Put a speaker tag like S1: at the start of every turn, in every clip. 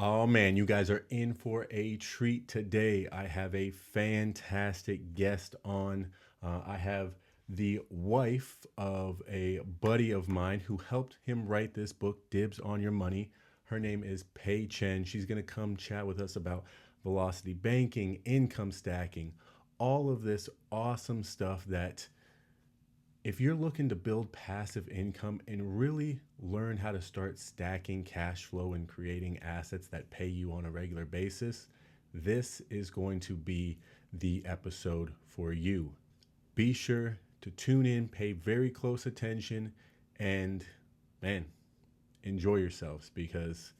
S1: Oh man, you guys are in for a treat today. I have a fantastic guest on. I have the wife of a buddy of mine who helped him write this book, Dibs on Your Money. Her name is Pei Chen. She's going to come chat with us about velocity banking, income stacking, all of this awesome stuff that if you're looking to build passive income and really learn how to start stacking cash flow and creating assets that pay you on a regular basis, this is going to be the episode for you. Be sure to tune in, pay very close attention, and man, enjoy yourselves because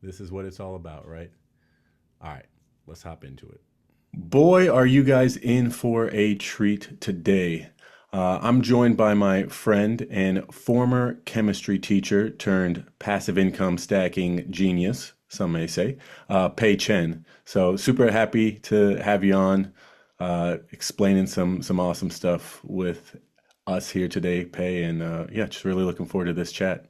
S1: this is what it's all about, right? All right, let's hop into it. Boy, are you guys in for a treat today. I'm joined by my friend and former chemistry teacher turned passive income stacking genius, some may say, Pei Chen. So super happy to have you on, explaining some awesome stuff with us here today, Pei, and yeah, just really looking forward to this chat.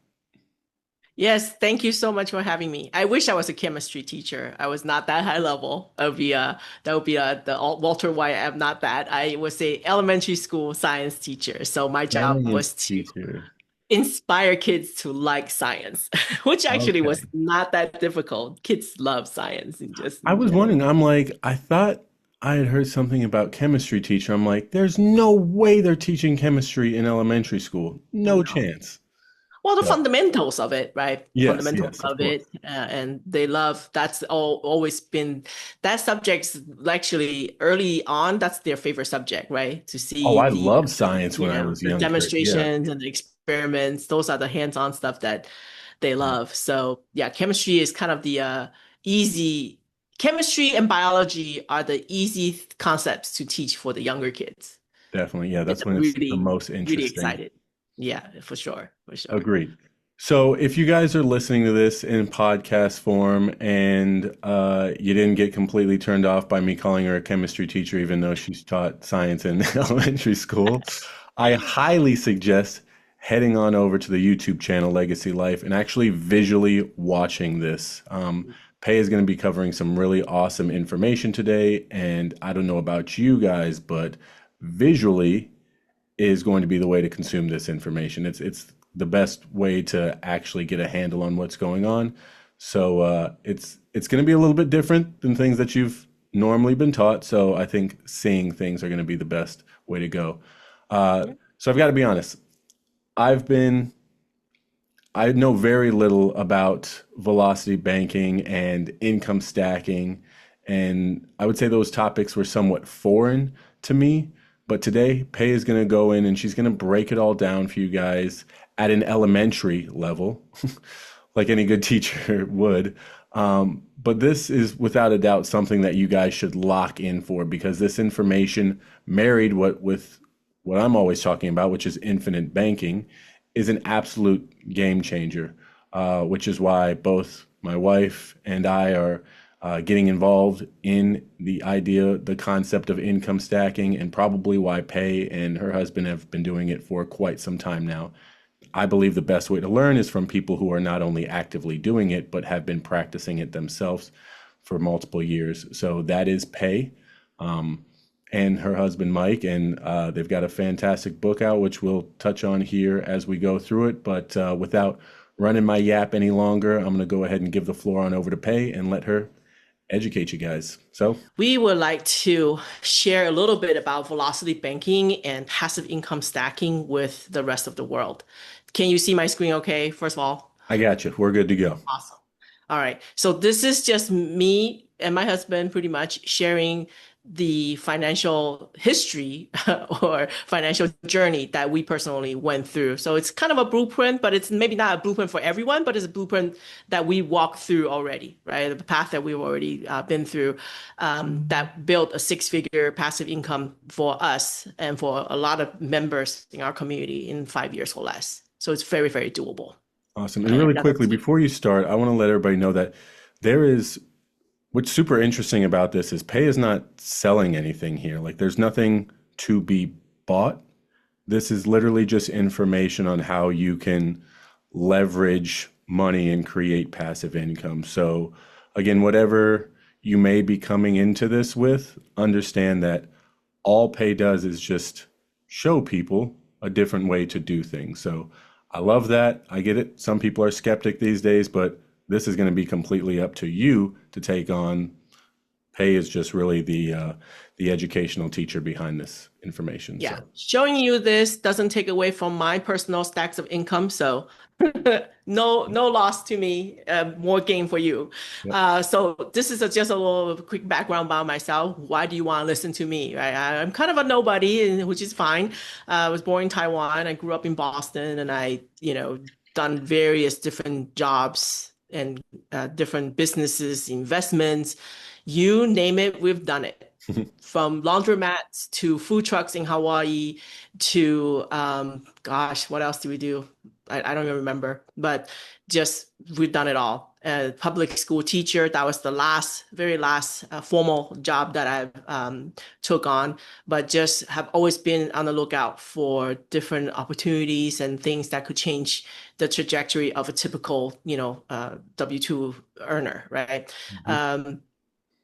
S2: Yes, thank you so much for having me. I wish I was a chemistry teacher. I was not that high level. That would be the Walter White. I'm not that. I was a elementary school science teacher. So my job
S1: Science
S2: was to
S1: teacher.
S2: inspire kids to like science, which actually was
S1: Okay.
S2: not that difficult. Kids love science in just
S1: I
S2: in
S1: was
S2: general.
S1: wondering, I'm like, I thought I had heard something about chemistry teacher. I'm like, there's no way they're teaching chemistry in elementary school. No
S2: No.
S1: chance.
S2: Well, the
S1: So,
S2: fundamentals of it, right?
S1: yes,
S2: Fundamentals
S1: yes, of
S2: of
S1: course.
S2: it, and they love. That's always been that subject's actually early on. That's their favorite subject, right? To
S1: Oh,
S2: see
S1: I loved science when I was
S2: the
S1: younger. Yeah.
S2: demonstrations and the experiments. Those are the hands-on stuff that they
S1: Yeah,
S2: love. So yeah, chemistry is kind of the easy. Chemistry and biology are the easy concepts to teach for the younger kids.
S1: definitely. Yeah,
S2: And
S1: that's when
S2: they're
S1: it's the
S2: really,
S1: most
S2: really
S1: interesting.
S2: excited. Yeah, for sure, for sure.
S1: Agreed. So if you guys are listening to this in podcast form and you didn't get completely turned off by me calling her a chemistry teacher, even though she's taught science in elementary school, I highly suggest heading on over to the YouTube channel Legacy Life and actually visually watching this. Pei is going to be covering some really awesome information today, and I don't know about you guys, but visually is going to be the way to consume this information. It's the best way to actually get a handle on what's going on. So it's going to be a little bit different than things that you've normally been taught. So I think seeing things are going to be the best way to go.
S2: Yeah.
S1: So I've got to be honest. I've been I know very little about velocity banking and income stacking, and I would say those topics were somewhat foreign to me. But today, Pei is going to go in and she's going to break it all down for you guys at an elementary level, like any good teacher would. But this is without a doubt something that you guys should lock in for because this information, married with what I'm always talking about, which is infinite banking, is an absolute game changer, which is why both my wife and I are getting involved in the idea, the concept of income stacking, and probably why Pei and her husband have been doing it for quite some time now. I believe the best way to learn is from people who are not only actively doing it, but have been practicing it themselves for multiple years. So that is Pei and her husband Mike, and they've got a fantastic book out, which we'll touch on here as we go through it. But without running my yap any longer, I'm going to go ahead and give the floor on over to Pei and let her educate you guys. So,
S2: We would like to share a little bit about velocity banking and passive income stacking with the rest of the world. Can you see my screen okay, first of all?
S1: I got you. We're good to go.
S2: Awesome. All right. So this is just me and my husband pretty much sharing the financial history or financial journey that we personally went through. So it's kind of a blueprint, but it's maybe not a blueprint for everyone, but it's a blueprint that we walked through already, right? The path that we've already been through that built a six-figure passive income for us and for a lot of members in our community in 5 years or less. So it's very, very doable.
S1: Awesome. And
S2: And
S1: really
S2: that's
S1: quickly, before you start, I want to let everybody know that there is what's super interesting about this is Pay is not selling anything here. Like there's nothing to be bought. This is literally just information on how you can leverage money and create passive income. So again, whatever you may be coming into this with, understand that all pay does is just show people a different way to do things. So I love that. I get it. Some people are skeptic these days, but this is going to be completely up to you to take on. Pay is just really the educational teacher behind this information.
S2: Yeah,
S1: So
S2: showing you this doesn't take away from my personal stacks of income, so no loss to me, more gain for you.
S1: yep.
S2: So this is just a little quick background about myself. Why do you want to listen to me, right? I'm kind of a nobody, which is fine. I was born in Taiwan. I grew up in Boston, and done various different jobs and different businesses, investments, you name it, we've done it. From laundromats to food trucks in Hawaii to gosh, what else do we do? I don't even remember, but just we've done it all. Public school teacher, that was the very last formal job that I took on, but just have always been on the lookout for different opportunities and things that could change the trajectory of a typical, W-2 earner, right?
S1: Mhm.
S2: Um,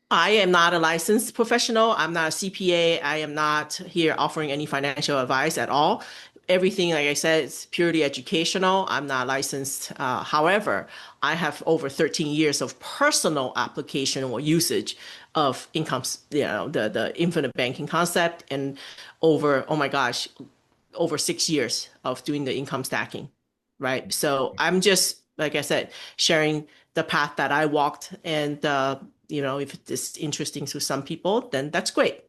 S2: I am not a licensed professional. I'm not a CPA. I am not here offering any financial advice at all. Everything, like I said, is purely educational. I'm not licensed. However, I have over 13 years of personal application or usage of income, the infinite banking concept, and over, oh my gosh, over 6 years of doing the income stacking, right? So I'm just, like I said, sharing the path that I walked. And, if it's interesting to some people, then that's great.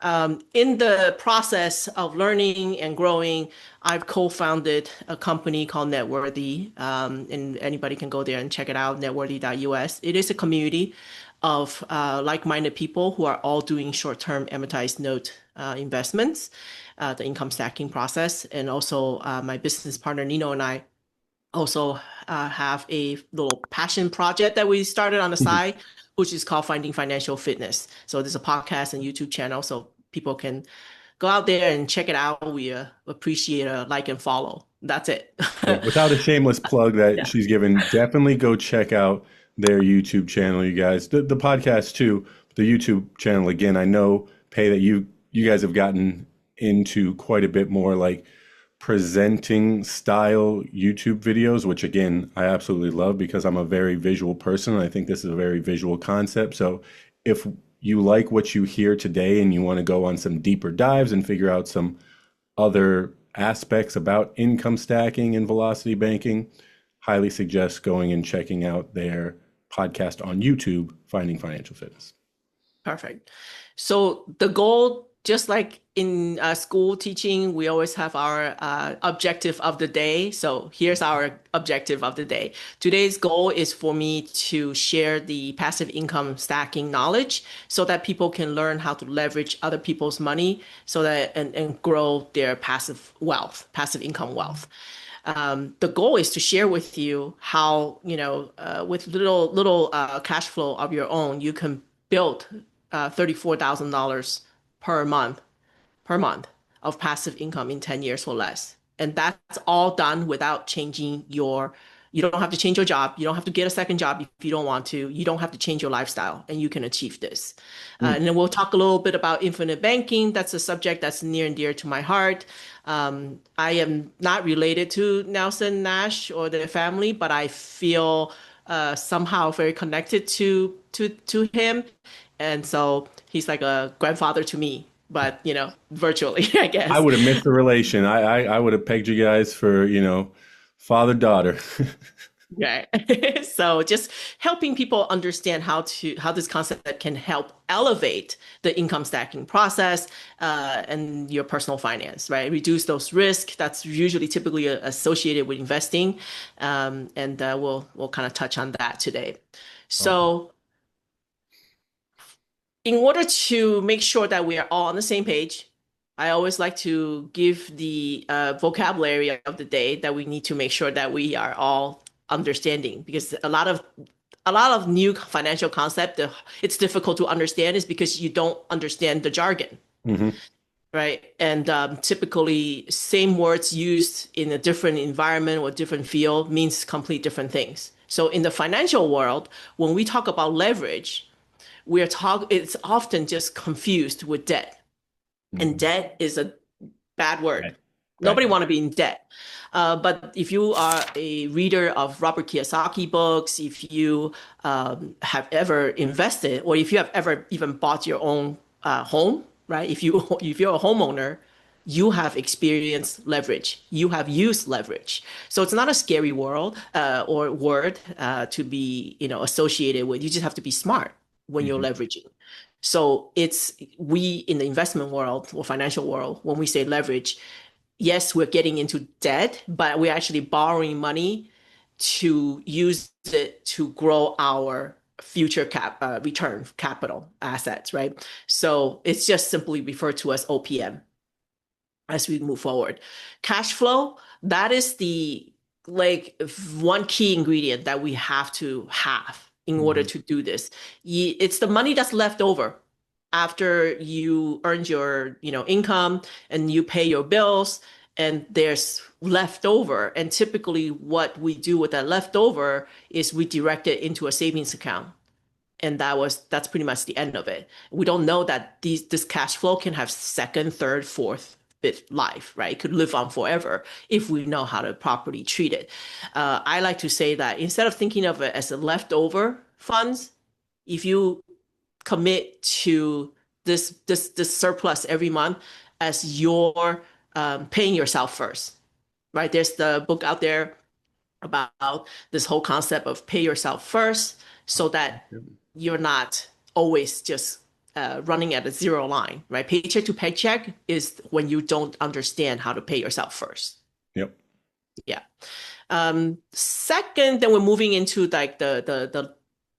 S2: In the process of learning and growing, I've co-founded a company called Networthy, and anybody can go there and check it out, networthy.us. It is a community of like-minded people who are all doing short-term amortized note investments, the income stacking process. And also my business partner, Nino, and I also have a little passion project that we started on the side, which is called Finding Financial Fitness. So there's a podcast and YouTube channel, so people can go out there and check it out. We appreciate a like and follow. That's it.
S1: Yeah, without a shameless plug that
S2: Yeah.
S1: she's given, definitely go check out their YouTube channel, you guys. The podcast too, but the YouTube channel again. I know Pay that you guys have gotten into quite a bit more like presenting style YouTube videos, which again I absolutely love because I'm a very visual person. And I think this is a very visual concept. So if you like what you hear today and you want to go on some deeper dives and figure out some other aspects about income stacking and velocity banking, highly suggest going and checking out their podcast on YouTube, Finding Financial Fitness.
S2: Perfect. So the goal, just like in school teaching, we always have our objective of the day. So here's our objective of the day. Today's goal is for me to share the passive income stacking knowledge so that people can learn how to leverage other people's money so that and grow their passive income wealth. The goal is to share with you how, with little cash flow of your own, you can build $34,000 per month per month of passive income in 10 years or less. And that's all done without you don't have to change your job. You don't have to get a second job if you don't want to. You don't have to change your lifestyle, and you can achieve this.
S1: Mm.
S2: And then we'll talk a little bit about infinite banking. That's a subject that's near and dear to my heart. I am not related to Nelson Nash or their family, but I feel somehow very connected to him. And so he's like a grandfather to me, but virtually, I
S1: I
S2: guess.
S1: would have missed the relation. I would have pegged you guys for, father daughter.
S2: Right. So just helping people understand how this concept can help elevate the income stacking process and your personal finance, right? Reduce those risks that's usually typically associated with investing. And we'll kind of touch on that today.
S1: Awesome.
S2: So in order to make sure that we are all on the same page, I always like to give the vocabulary of the day that we need to make sure that we are all understanding because a lot of new financial concept it's difficult to understand is because you don't understand the jargon,
S1: Hmm.
S2: right? And typically same words used in a different environment or different field means complete different things. So in the financial world, when we talk about leverage, it's often just confused with debt. And
S1: Mhm.
S2: debt is a bad word.
S1: Bad.
S2: Nobody
S1: Bad.
S2: want to be in debt. But if you are a reader of Robert Kiyosaki books, if you have ever invested, or if you have ever even bought your own home, right? If you're a homeowner, you have experienced leverage. You have used leverage. So it's not a scary world or word to be associated with. You just have to be smart when you're
S1: Mhm.
S2: leveraging. So it's we in the investment world or financial world, when we say leverage, yes, we're getting into debt, but we're actually borrowing money to use it to grow our future return capital assets, right? So it's just simply referred to as OPM as we move forward. Cash flow, that is the like one key ingredient that we have to have in order
S1: Mhm.
S2: to do this. It's the money that's left over after you earned your, income and you pay your bills and there's leftover. And typically what we do with that leftover is we direct it into a savings account, and that's pretty much the end of it. We don't know that this cash flow can have second, third, fourth, fifth life, right? It could live on forever if we know how to properly treat it. I like to say that instead of thinking of it as a leftover funds, if you commit to this surplus every month as your paying yourself first, right? There's the book out there about this whole concept of pay yourself first so that you're not always just running at a zero line, right? Paycheck to paycheck is when you don't understand how to pay yourself first.
S1: Yep.
S2: Yeah. Second, then we're moving into like the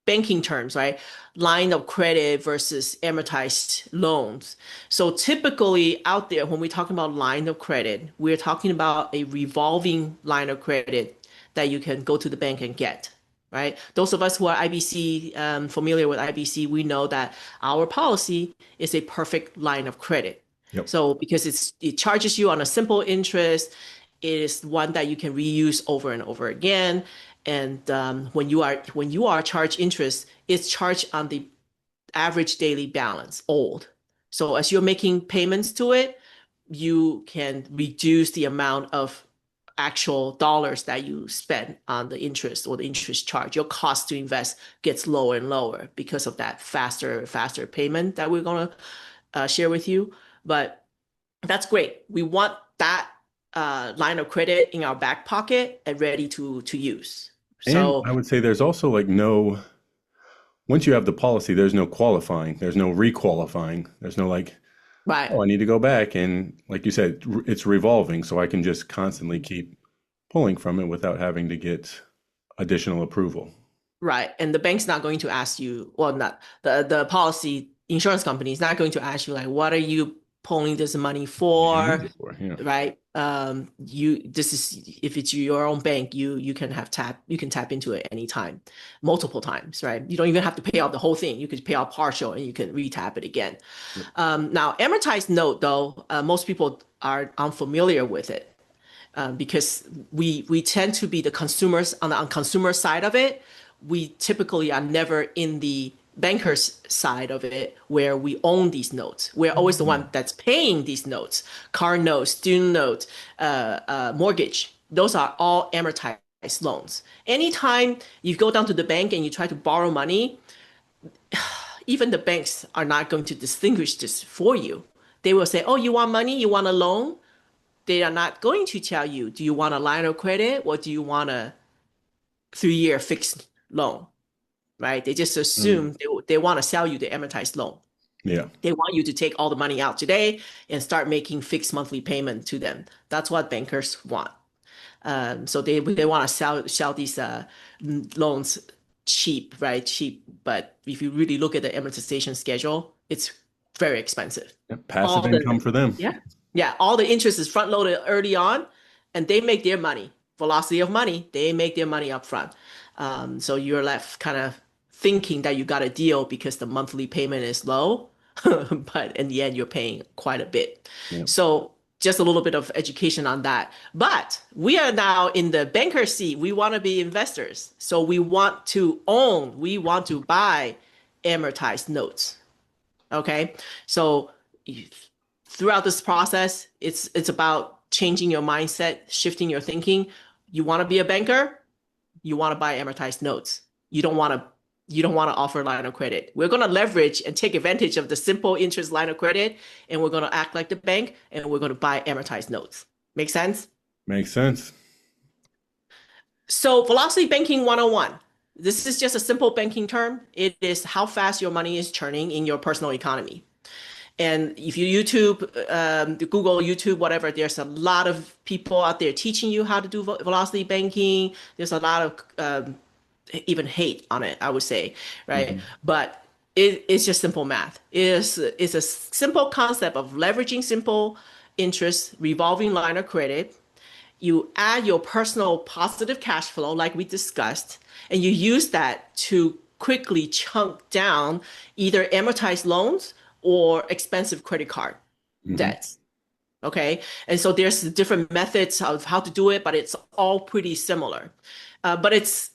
S2: banking terms, right? Line of credit versus amortized loans. So typically out there, when we're talking about line of credit, we're talking about a revolving line of credit that you can go to the bank and get, right? Those of us who are IBC, familiar with IBC, we know that our policy is a perfect line of credit.
S1: Yep.
S2: So because it charges you on a simple interest, it is one that you can reuse over and over again. And when you are charged interest, it's charged on the average daily balance, old. So as you're making payments to it, you can reduce the amount of actual dollars that you spend on the interest or the interest charge. Your cost to invest gets lower and lower because of that faster payment that we're gonna share with you. But that's great. We want that line of credit in our back pocket and ready to use.
S1: And
S2: So
S1: I would say there's also like no, once you have the policy, there's no qualifying, there's no requalifying, there's no like,
S2: right,
S1: oh, I need to go back. And like you said, it's revolving. So I can just constantly keep pulling from it without having to get additional approval.
S2: right. And the bank's not going to ask you, well, not the policy insurance company is not going to ask you like, what are you pulling this money
S1: What do you
S2: for?
S1: use it for? Yeah.
S2: Right. This is if it's your own bank, you can tap into it anytime, multiple times, right? You don't even have to pay out the whole thing. You could pay out partial and you can retap it again.
S1: Yep.
S2: Now, amortized note, though, most people are unfamiliar with it because we tend to be the consumers on the consumer side of it. We typically are never in the banker's side of it where we own these notes. We're always the one
S1: Mhm.
S2: that's paying these notes, car notes, student notes, mortgage. Those are all amortized loans. Anytime you go down to the bank and you try to borrow money, even the banks are not going to distinguish this for you. They will say, oh, you want money? You want a loan? They are not going to tell you, do you want a line of credit or do you want a 3-year fixed loan, right? They just
S1: Mm.
S2: assume they want to sell you the amortized loan.
S1: Yeah.
S2: They want you to take all the money out today and start making fixed monthly payment to them. That's what bankers want. So they want to sell these loans cheap, right? Cheap. But if you really look at the amortization schedule, it's very expensive.
S1: Yep. Passive
S2: All the
S1: income for them.
S2: yeah, yeah, all the interest is front loaded early on, and they make their money. Velocity of money, they make their money up front. So you're left kind of thinking that you got a deal because the monthly payment is low, but in the end, you're paying quite a bit.
S1: Yeah.
S2: So just a little bit of education on that. But we are now in the banker seat. We want to be investors. So we want to own, we want to buy amortized notes. Okay. So throughout this process, it's about changing your mindset, shifting your thinking. You want to be a banker, you want to buy amortized notes. You don't want to offer line of credit. We're going to leverage and take advantage of the simple interest line of credit, and we're going to act like the bank, and we're going to buy amortized notes. Make sense?
S1: Makes sense.
S2: So velocity banking 101. This is just a simple banking term. It is how fast your money is churning in your personal economy. And if you Google YouTube, whatever, there's a lot of people out there teaching you how to do velocity banking. There's a lot of even hate on it, I would say, right?
S1: Hmm.
S2: But it's just simple math. It's a simple concept of leveraging simple interest, revolving line of credit. You add your personal positive cash flow, like we discussed, and you use that to quickly chunk down either amortized loans or expensive credit card
S1: Hmm.
S2: debts. Okay. And so there's different methods of how to do it, but it's all pretty similar. But it's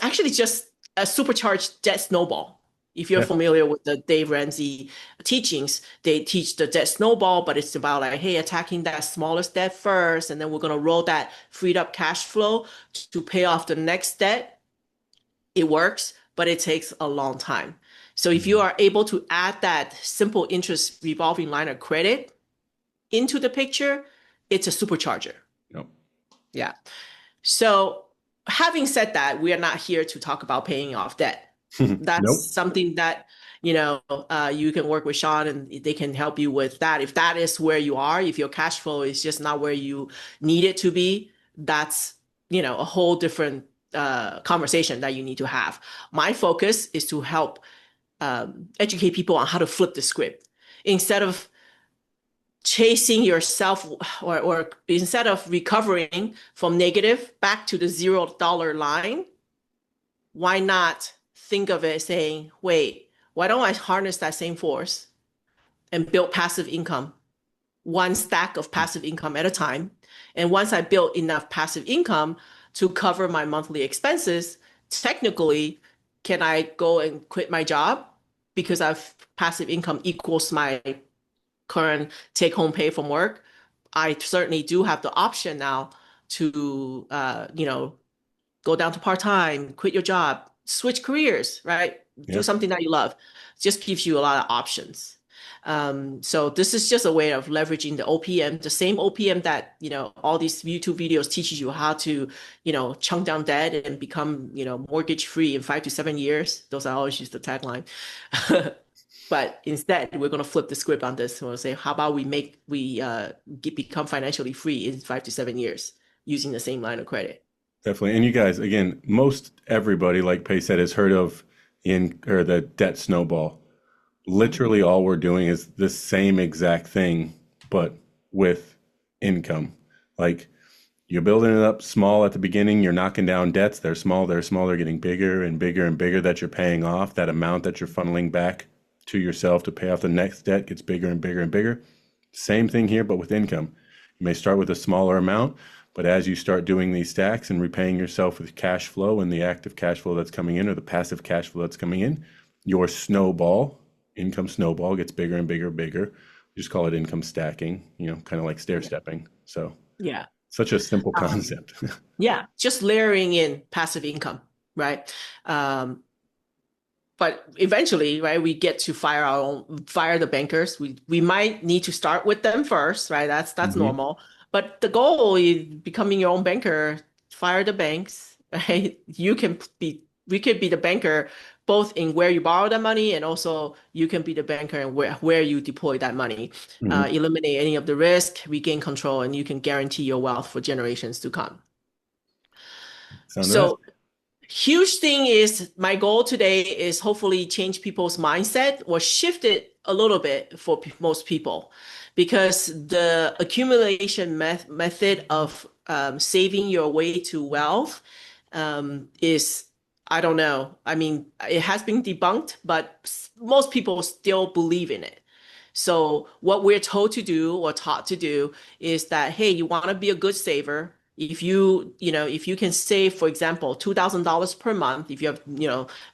S2: actually just a supercharged debt snowball. If you're
S1: Yeah.
S2: familiar with the Dave Ramsey teachings, they teach the debt snowball, but it's about like, hey, attacking that smallest debt first, and then we're going to roll that freed up cash flow to pay off the next debt. It works, but it takes a long time. So if you
S1: Mhm.
S2: are able to add that simple interest revolving line of credit into the picture, it's a supercharger.
S1: Yep.
S2: Yeah. So having said that, we are not here to talk about paying off debt. That's
S1: Nope.
S2: something that, you can work with Shawn and they can help you with that. If that is where you are, if your cash flow is just not where you need it to be, that's, a whole different conversation that you need to have. My focus is to help educate people on how to flip the script. Instead of chasing yourself or instead of recovering from negative back to the $0 line, why not think of it saying, wait, why don't I harness that same force and build passive income, one stack of passive income at a time? And once I build enough passive income to cover my monthly expenses, technically, can I go and quit my job because I've passive income equals my current take home pay from work? I certainly do have the option now to, go down to part time, quit your job, switch careers, right? Do
S1: Yeah.
S2: something that you love. It just gives you a lot of options. So this is just a way of leveraging the OPM, the same OPM that, all these YouTube videos teaches you how to, chunk down debt and become, mortgage free in 5 to 7 years. Those I always use the tagline. But instead, we're going to flip the script on this. We'll say, how about become financially free in 5 to 7 years using the same line of credit?
S1: Definitely. And you guys, again, most everybody, like Pei said, has heard of the debt snowball. Literally all we're doing is the same exact thing, but with income. Like you're building it up small at the beginning, you're knocking down debts. They're small, they're getting bigger and bigger and bigger that you're paying off. That amount that you're funneling back to yourself to pay off the next debt gets bigger and bigger and bigger. Same thing here, but with income. You may start with a smaller amount, but as you start doing these stacks and repaying yourself with cash flow and the active cash flow that's coming in or the passive cash flow that's coming in, your income snowball gets bigger and bigger and bigger. We just call it income stacking, kind of like stair stepping. So
S2: Yeah.
S1: such a simple
S2: Um,
S1: concept.
S2: yeah. Just layering in passive income, right? But eventually, right, we get to fire the bankers. We might need to start with them first, right? That's
S1: Hmm.
S2: normal. But the goal is becoming your own banker, fire the banks, right? We could be the banker both in where you borrow the money and also you can be the banker and where you deploy that money.
S1: Hmm.
S2: Eliminate any of the risk, regain control, and you can guarantee your wealth for generations to come.
S1: Sound right?
S2: So huge thing is my goal today is hopefully change people's mindset or shift it a little bit for most people because the accumulation method of saving your way to wealth is, I don't know. I mean, it has been debunked, but most people still believe in it. So what we're told to do or taught to do is that, hey, you want to be a good saver. If you can save, for example, $2,000 per month, if you have,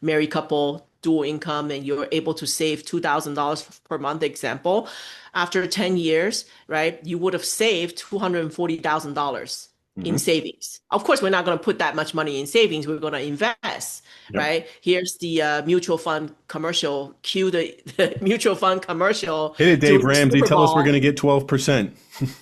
S2: married couple, dual income, and you're able to save $2,000 per month, example, after 10 years, right, you would have saved $240,000 in
S1: Hmm.
S2: savings. Of course, we're not going to put that much money in savings. We're going to invest,
S1: Yep.
S2: right? Here's the mutual fund commercial. Cue the mutual fund commercial
S1: Hit it, Dave
S2: during the
S1: Ramsey.
S2: Super
S1: Tell us we're going
S2: Bowl.
S1: to get 12%.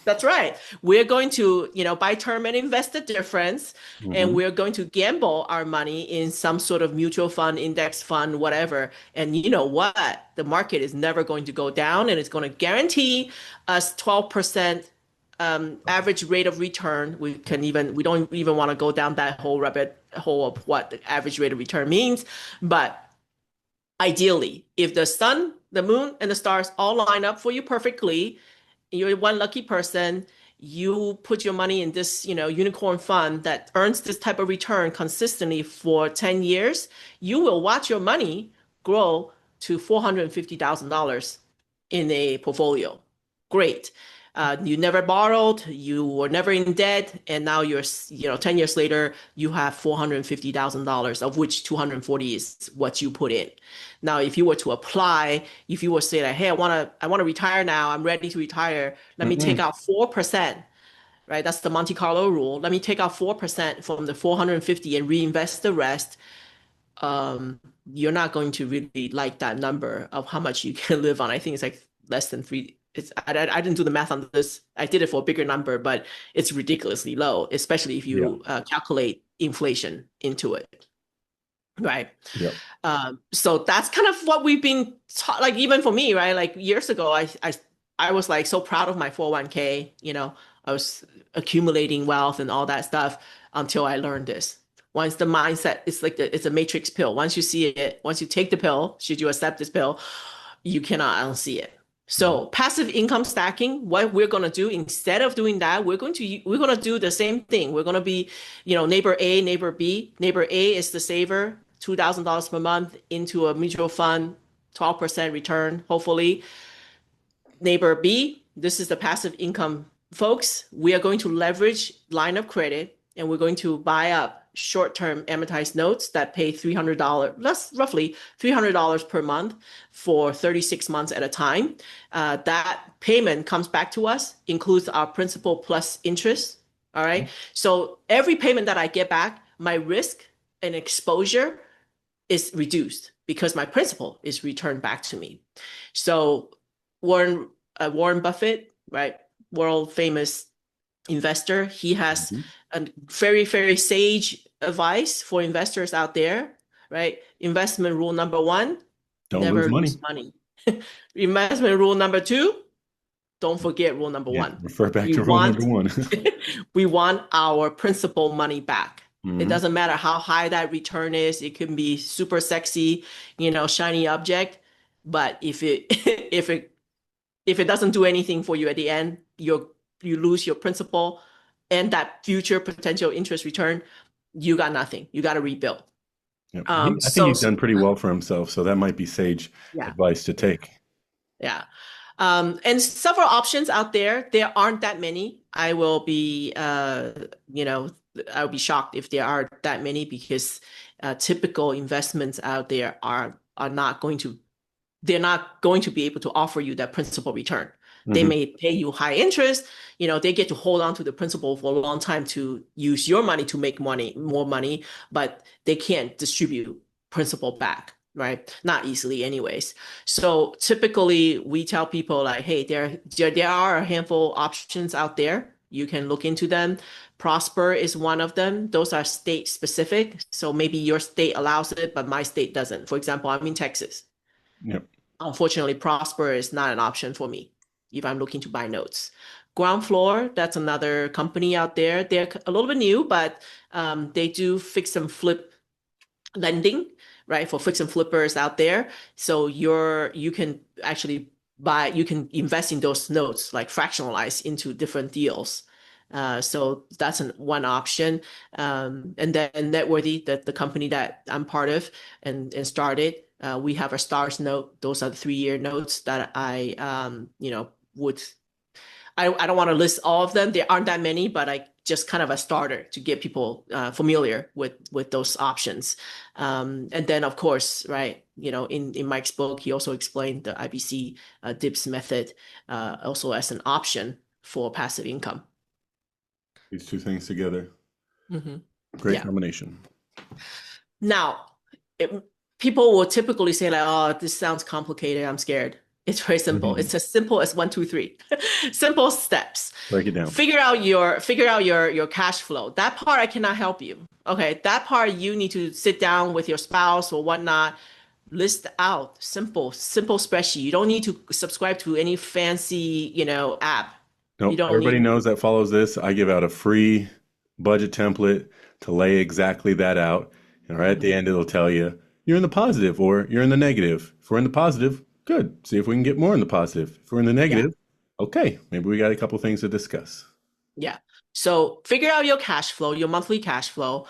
S2: That's right. We're going to, buy term and invest the difference, and
S1: Hmm.
S2: we're going to gamble our money in some sort of mutual fund, index fund, whatever. And you know what? The market is never going to go down, and it's going to guarantee us 12% average rate of return. We don't even want to go down that whole rabbit hole of what the average rate of return means, but ideally, if the sun, the moon, and the stars all line up for you perfectly, you're one lucky person, you put your money in this, unicorn fund that earns this type of return consistently for 10 years, you will watch your money grow to $450,000 in a portfolio. Great. You never borrowed, you were never in debt, and now 10 years later, you have $450,000, of which 240 is what you put in. Now, if you were to apply, if you were to say that, hey, I want to retire now, I'm ready to retire, let me take
S1: Mm-mm.
S2: out 4%, right? That's the Monte Carlo rule. Let me take out 4% from the 450 and reinvest the rest. You're not going to really like that number of how much you can live on. I think it's like less than three. I didn't do the math on this. I did it for a bigger number, but it's ridiculously low, especially if
S1: Yeah.
S2: you calculate inflation into it, right?
S1: Yep.
S2: So that's kind of what we've been taught. Like even for me, right? Like years ago, I was like so proud of my 401k. I was accumulating wealth and all that stuff until I learned this. Once the mindset, it's a matrix pill. Once you see it, once you take the pill, should you accept this pill, you cannot unsee it.
S1: Mhm.
S2: So passive income stacking, what we're gonna do instead of doing that, we're gonna do the same thing. We're gonna be, neighbor A, neighbor B. Neighbor A is the saver, $2,000 per month into a mutual fund, 12% return, hopefully. Neighbor B, this is the passive income folks. We are going to leverage line of credit, and we're going to buy up short-term amortized notes that pay $300, that's roughly $300 per month for 36 months at a time. That payment comes back to us, includes our principal plus interest. All right. So every payment that I get back, my risk and exposure is reduced because my principal is returned back to me. So Warren Buffett, right, world famous investor, he has
S1: Mhm.
S2: a very, very sage advice for investors out there, right? Investment rule number one,
S1: Don't lose
S2: never lose
S1: money.
S2: money. Investment rule number two, don't forget rule number
S1: Yeah.
S2: one.
S1: Refer back
S2: We
S1: to rule number
S2: want
S1: one.
S2: we want our principal money back. It
S1: Hmm.
S2: doesn't matter how high that return is. It can be super sexy, shiny object, but if it doesn't do anything for you at the end, you lose your principal and that future potential interest return. You got nothing. You got to rebuild.
S1: Yep. I think
S2: So
S1: he's done pretty well for himself, so that might be sage
S2: yeah,
S1: advice to
S2: yeah.
S1: take.
S2: Yeah. And several options out there. There aren't that many. I'll be shocked if there are that many because typical investments out there are not going to they're not going to be able to offer you that principal return. They
S1: Hmm.
S2: may pay you high interest. They get to hold on to the principal for a long time to use your money to make more money, but they can't distribute principal back, right? Not easily, anyways. So typically, we tell people like, hey, there are a handful of options out there. You can look into them. Prosper is one of them. Those are state specific. So maybe your state allows it, but my state doesn't. For example, I'm in Texas.
S1: Yep.
S2: Unfortunately, Prosper is not an option for me if I'm looking to buy notes. Ground Floor, that's another company out there. They're a little bit new, but they do fix and flip lending, right? For fix and flippers out there. So you can actually you can invest in those notes, like fractionalize into different deals. So that's one option. And then Networthy, the company that I'm part of and started, We have a STARS note. Those are the 3-year notes that I, would. I don't want to list all of them. There aren't that many, but I just kind of a starter to get people familiar with those options. And then, of course, right, in Mike's book, he also explained the IBC DIPS method also as an option for passive income.
S1: These two things together.
S2: Mm-hmm.
S1: Great
S2: Yeah.
S1: combination.
S2: Now, people will typically say like, "Oh, this sounds complicated. I'm scared." It's very simple. It's as simple as 1, 2, 3. Simple steps.
S1: Break it down.
S2: Figure out your cash flow. That part I cannot help you. Okay, that part you need to sit down with your spouse or whatnot. List out simple spreadsheet. You don't need to subscribe to any fancy, app.
S1: Nope.
S2: You don't
S1: Everybody
S2: need.
S1: knows that follows this. I give out a free budget template to lay exactly that out. And right at the end, it'll tell you you're in the positive or you're in the negative. If we're in the positive, good. See if we can get more in the positive. If we're in the negative, okay, maybe we got a couple things to discuss.
S2: Yeah. So figure out your cash flow, your monthly cash flow.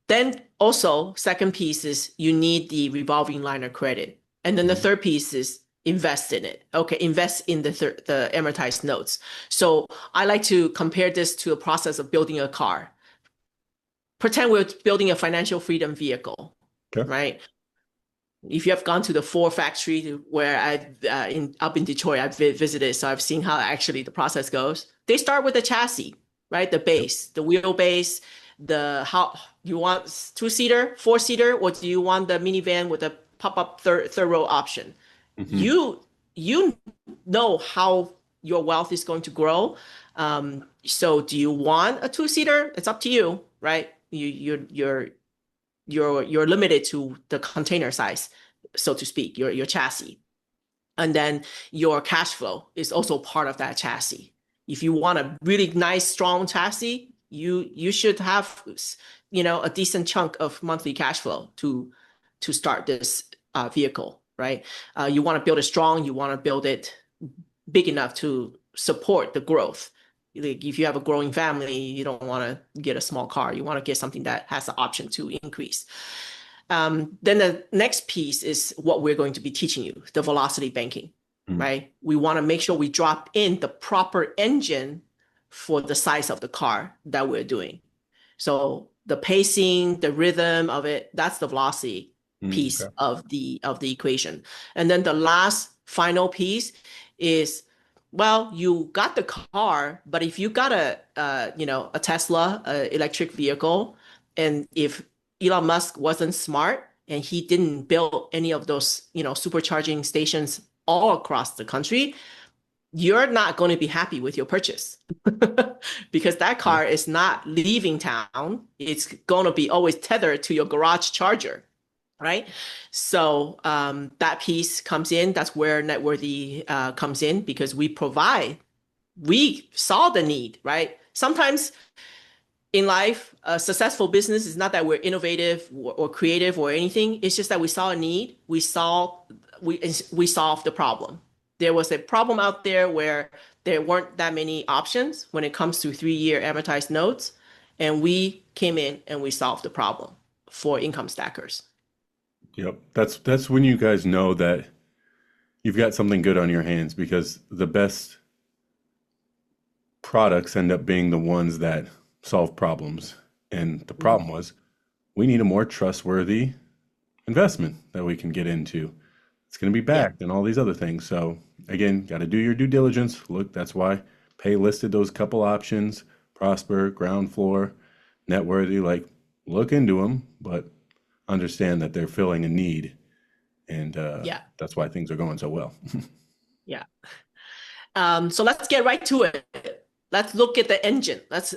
S2: Then also, second piece is you need the revolving line of credit. And then the third piece is invest in it. Okay, invest in the amortized notes. So I like to compare this to a process of building a car. Pretend we're building a financial freedom vehicle,
S1: Okay.
S2: right? If you have gone to the Ford factory where up in Detroit, I've visited, so I've seen how actually the process goes. They start with the chassis, right? The base, the wheelbase, how you want 2-seater, 4-seater, or do you want the minivan with a pop-up third row option? You know how your wealth is going to grow. So do you want a 2-seater? It's up to you, right? You're limited to the container size, so to speak, your chassis. And then your cash flow is also part of that chassis. If you want a really nice, strong chassis, you should have, a decent chunk of monthly cash flow to start this vehicle, right? You want to build it strong. You want to build it big enough to support the growth. Like if you have a growing family, you don't want to get a small car. You want to get something that has the option to increase. Then the next piece is what we're going to be teaching you, the velocity banking, right? We want to make sure we drop in the proper engine for the size of the car that we're doing. So the pacing, the rhythm of it, that's the velocity piece of the equation. And then the last final piece is, well, you got the car, but if you got a Tesla electric vehicle, and if Elon Musk wasn't smart and he didn't build any of those, supercharging stations all across the country, you're not going to be happy with your purchase because that car is not leaving town. It's going to be always tethered to your garage charger, right? So that piece comes in. That's where Networthy comes in, because we saw the need, right? Sometimes in life, a successful business is not that we're innovative or creative or anything. It's just that we saw a need. We solved the problem. There was a problem out there where there weren't that many options when it comes to 3-year amortized notes. And we came in and we solved the problem for income stackers.
S1: Yep. That's when you guys know that you've got something good on your hands, because the best products end up being the ones that solve problems. And the problem was we need a more trustworthy investment that we can get into. It's going to be backed and all these other things. So again, got to do your due diligence. Look, that's why Pay listed those couple options: Prosper, Ground Floor, Networthy. Like, look into them, but understand that they're filling a need. And that's why things are going so well.
S2: Yeah. So let's get right to it. Let's look at the engine. Let's,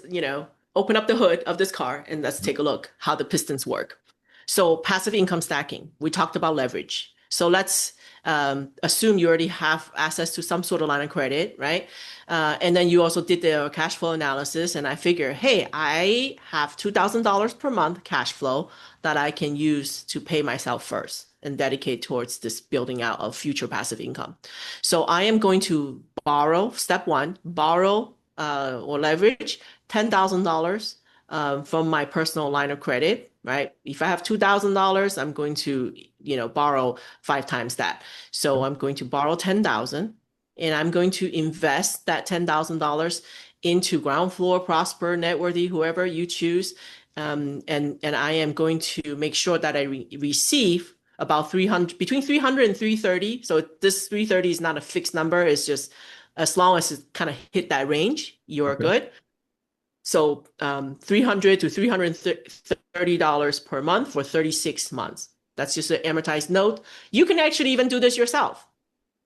S2: open up the hood of this car and let's take a look how the pistons work. So passive income stacking, we talked about leverage. So let's assume you already have access to some sort of line of credit, right? And then you also did the cash flow analysis, and I figure, hey, I have $2,000 per month cash flow that I can use to pay myself first and dedicate towards this building out of future passive income. So I am going to borrow, step one, or leverage $10,000 from my personal line of credit, right? If I have $2,000, I'm going to, borrow 5 times that. So I'm going to borrow 10,000 and I'm going to invest that $10,000 into Ground Floor, Prosper, Networthy, whoever you choose. And I am going to make sure that I receive about 300, between 300 and 330. So this 330 is not a fixed number. It's just as long as it kind of hit that range, you're
S1: Okay.
S2: good. So 300 to $330 per month for 36 months. That's just an amortized note. You can actually even do this yourself.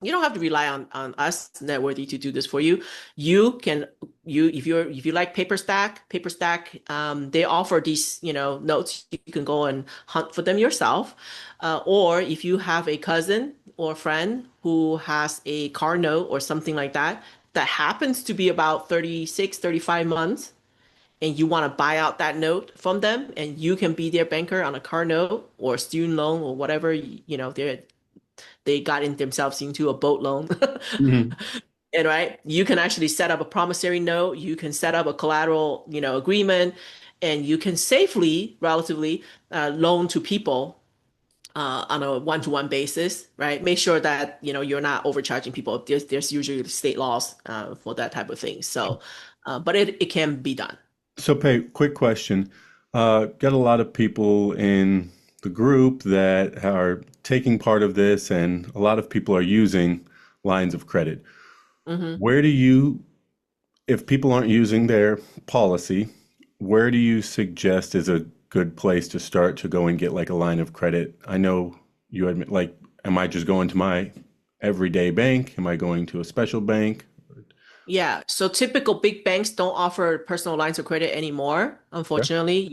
S2: You don't have to rely on us, Networthy, to do this for you. You can if you like Paperstack, they offer these, notes. You can go and hunt for them yourself. Or if you have a cousin or friend who has a car note or something like that, that happens to be about 36, 35 months, and you want to buy out that note from them, and you can be their banker on a car note or student loan or whatever, they got in themselves into a boat loan.
S1: Mhm.
S2: And right, you can actually set up a promissory note, you can set up a collateral, agreement, and you can safely, relatively, loan to people on a one-to-one basis, right? Make sure that you're not overcharging people. There's usually state laws for that type of thing. So, but it can be done.
S1: So, Pei, quick question. Got a lot of people in the group that are taking part of this, and a lot of people are using lines of credit.
S2: Hmm.
S1: Where do you, if people aren't using their policy, where do you suggest is a good place to start to go and get like a line of credit? I know you admit, like, am I just going to my everyday bank? Am I going to a special bank?
S2: Yeah, so typical big banks don't offer personal lines of credit anymore.
S1: Okay.
S2: Unfortunately,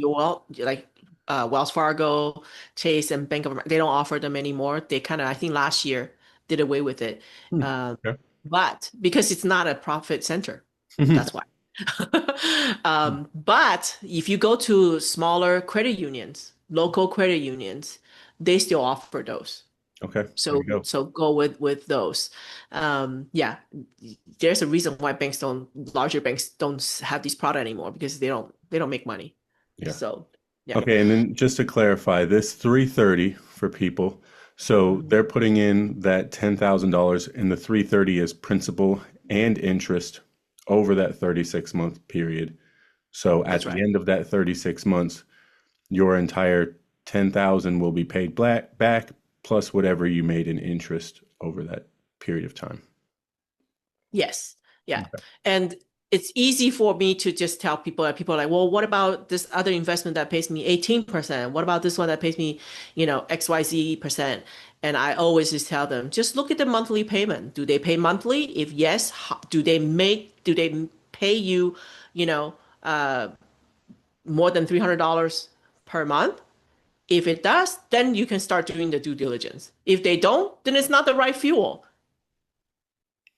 S2: like Wells Fargo, Chase, and Bank of America, they don't offer them anymore. They kind of, I think last year, did away with it.
S1: Hmm.
S2: Um,
S1: Okay.
S2: but because it's not a profit center, that's why. But if you go to smaller credit unions, local credit unions, they still offer those.
S1: Okay. There
S2: So
S1: you go.
S2: so go with those. Yeah, there's a reason why larger banks don't have these products anymore because they don't make money.
S1: Yeah.
S2: So yeah.
S1: Okay, and then just to clarify, this 330 for people, so
S2: Mhm.
S1: they're putting in that $10,000 and the 330 is principal and interest over that 36-month period. So at
S2: That's
S1: the
S2: right.
S1: end of that 36 months, your entire 10,000 will be paid back plus whatever you made in interest over that period of time.
S2: Yes. Yeah.
S1: Okay.
S2: And it's easy for me to just tell people that people are like, well, what about this other investment that pays me 18%? What about this one that pays me, XYZ percent? And I always just tell them, just look at the monthly payment. Do they pay monthly? If yes, do they pay you, you know, uh, more than $300 per month? If it does, then you can start doing the due diligence. If they don't, then it's not the right fuel.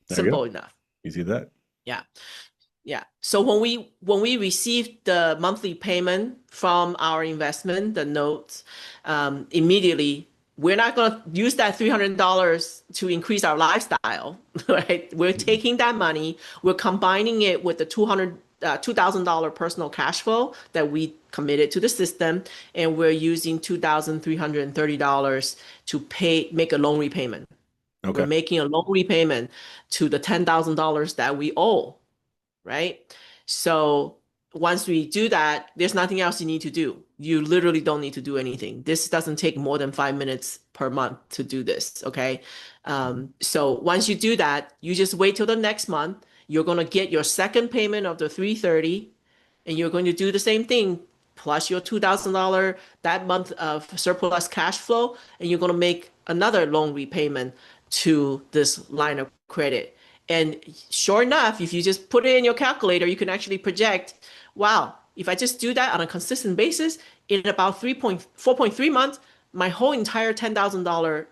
S1: There you go.
S2: Simple enough.
S1: Easy that.
S2: Yeah. Yeah. So when we receive the monthly payment from our investment, the notes, immediately we're not going to use that $300 to increase our lifestyle, right? We're taking that money, we're combining it with the $2,000 personal cash flow that we committed to the system, and we're using $2,330 to make a loan repayment. We're
S1: Okay.
S2: making a loan repayment to the $10,000 that we owe, right? So once we do that, there's nothing else you need to do. You literally don't need to do anything. This doesn't take more than 5 minutes per month to do this, okay? So once you do that, you just wait till the next month. You're going to get your second payment of the 330, and you're going to do the same thing plus your $2,000 that month of surplus cash flow, and you're going to make another loan repayment to this line of credit. And sure enough, if you just put it in your calculator, you can actually project, wow, if I just do that on a consistent basis, in about 4.3 months, my whole entire $10,000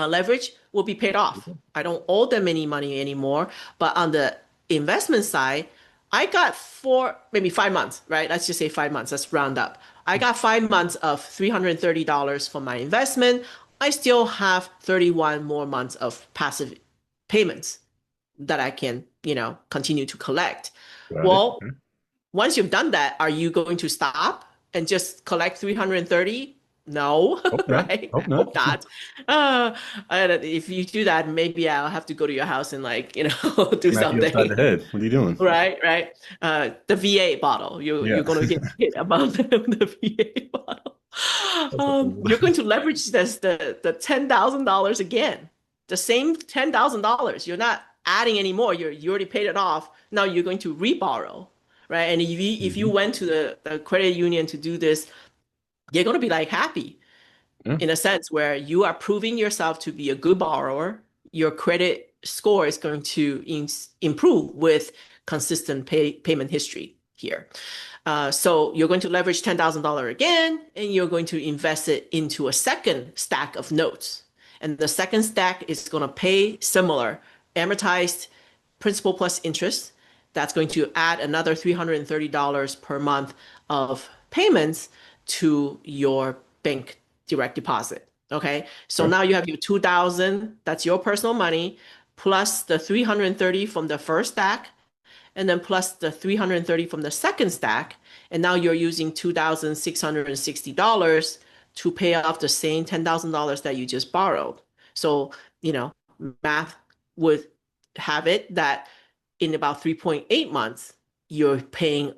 S2: leverage will be paid off. I don't owe them any money anymore. But on the investment side, I got maybe 5 months, right? Let's just say 5 months. Let's round up. I got 5 months of $330 for my investment. I still have 31 more months of passive payments that I can, continue to collect.
S1: Got it.
S2: Well,
S1: Okay.
S2: Once you've done that, are you going to stop and just collect 330? No,
S1: Hope not.
S2: right?
S1: Hope not.
S2: Hope not. Uh, and if you do that, maybe I'll have to go to your house and do
S1: Smack you upside
S2: something.
S1: the head. What are you doing?
S2: Right, right. The VA bottle.
S1: Yeah.
S2: You're gonna get hit above the VA bottle. You're going to leverage the $10,000 again. The same $10,000. You're not adding any more. You already paid it off. Now you're going to reborrow, right? And if you
S1: Hmm.
S2: went to the credit union to do this, you're gonna be like happy
S1: Yeah.
S2: in a sense where you are proving yourself to be a good borrower. Your credit score is going to improve with consistent payment history here. So you're going to leverage $10,000 again, and you're going to invest it into a second stack of notes. And the second stack is going to pay similar amortized principal plus interest. That's going to add another $330 per month of payments to your bank direct deposit. Okay. So
S1: Okay.
S2: now you have your 2,000, that's your personal money, plus the 330 from the first stack, and then plus the 330 from the second stack. And now you're using $2,660 to pay off the same $10,000 that you just borrowed. So, math would have it that in about 3.8 months, you're paying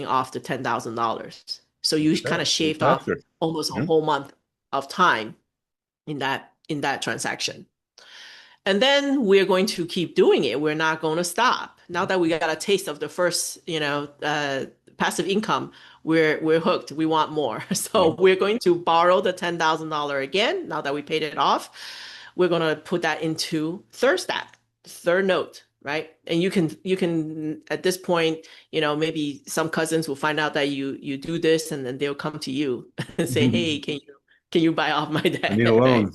S2: off the $10,000. So you
S1: Okay.
S2: kind of
S1: Move
S2: shaved off
S1: faster.
S2: almost a
S1: Yeah.
S2: whole month of time in that transaction. And then we're going to keep doing it. We're not going to stop. Now that we got a taste of the first, passive income, we're hooked. We want more.
S1: Yeah.
S2: So we're going to borrow the $10,000 again. Now that we paid it off, we're going to put that into third stack, third note, right? And you can at this point, maybe some cousins will find out that you do this, and then they'll come to you and say, "Hey, can you buy off my
S1: I need a
S2: debt?" Right?
S1: loan.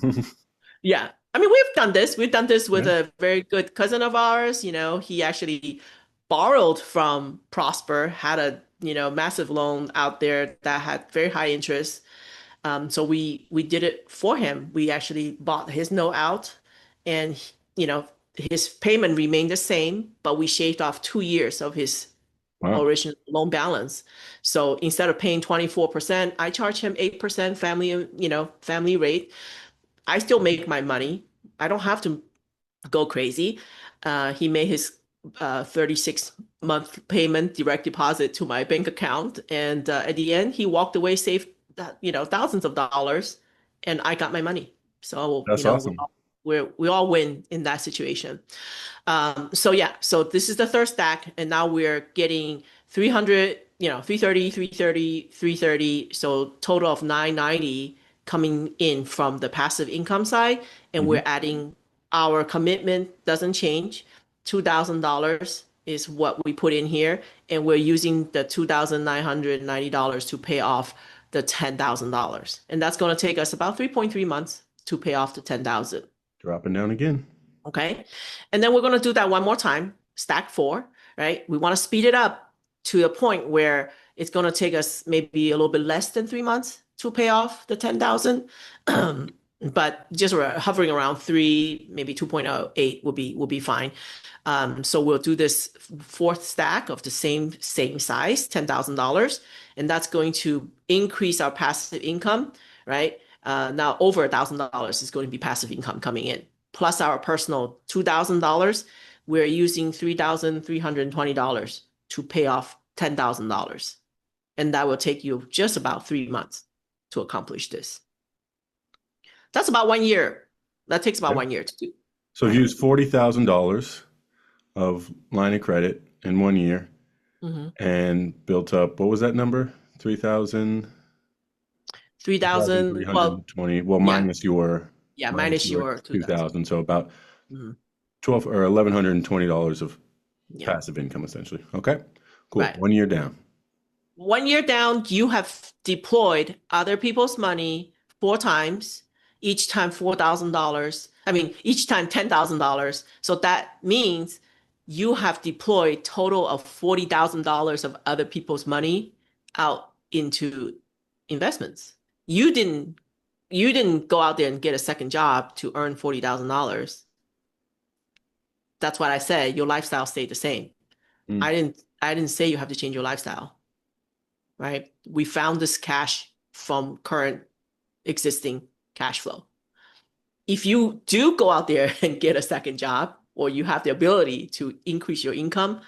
S2: Yeah. I mean, we've done this. We've done this with
S1: Yeah.
S2: a very good cousin of ours. He actually borrowed from Prosper, had a, massive loan out there that had very high interest. So we did it for him. We actually bought his note out, and his payment remained the same, but we shaved off 2 years of his
S1: Wow.
S2: original loan balance. So instead of paying 24%, I charge him 8% family rate. I still make my money. I don't have to go crazy. He made his 36-month payment direct deposit to my bank account, and at the end, he walked away, saved thousands of dollars, and I got my money. So
S1: That's awesome.
S2: we all win in that situation. So yeah, so this is the third stack, and now we're getting 300, 330, 330, 330. So total of 990 coming in from the passive income side, and
S1: Hmm.
S2: we're adding our commitment doesn't change. $2,000 is what we put in here, and we're using the $2,990 to pay off the $10,000. And that's going to take us about 3.3 months to pay off the 10,000.
S1: Dropping down again.
S2: Okay. And then we're going to do that one more time, stack four, right? We want to speed it up to a point where it's going to take us maybe a little bit less than 3 months to pay off the 10,000. But just hovering around 3, maybe 2.08 will be fine. So we'll do this fourth stack of the same size, $10,000, and that's going to increase our passive income, right? Now over $1,000 is going to be passive income coming in, plus our personal $2,000. We're using $3,320 to pay off $10,000, and that will take you just about 3 months to accomplish this. That's about 1 year. That takes about
S1: Okay.
S2: 1 year to do.
S1: So
S2: Right.
S1: use $40,000 of line of credit in 1 year
S2: Mm-hmm.
S1: and built up, what was that number? 3,000,
S2: 3,000. Well,
S1: 3,320. Well,
S2: yeah, yeah,
S1: minus
S2: minus
S1: your
S2: your 2,000.
S1: 2,000. So about
S2: Mhm.
S1: 12 or $1,120 of
S2: Yeah,
S1: passive income essentially. Okay. Cool.
S2: right.
S1: 1 year down.
S2: 1 year down, you have deployed other people's money 4 times, each time $4,000. I mean, each time $10,000. So that means you have deployed total of $40,000 of other people's money out into investments. You didn't you didn't go out there and get a second job to earn $40,000. That's what I said. Your lifestyle stayed the same.
S1: Mm.
S2: I didn't I didn't say you have to change your lifestyle, right? We found this cash from current existing cash flow. If you do go out there and get a second job, or you have the ability to increase your income,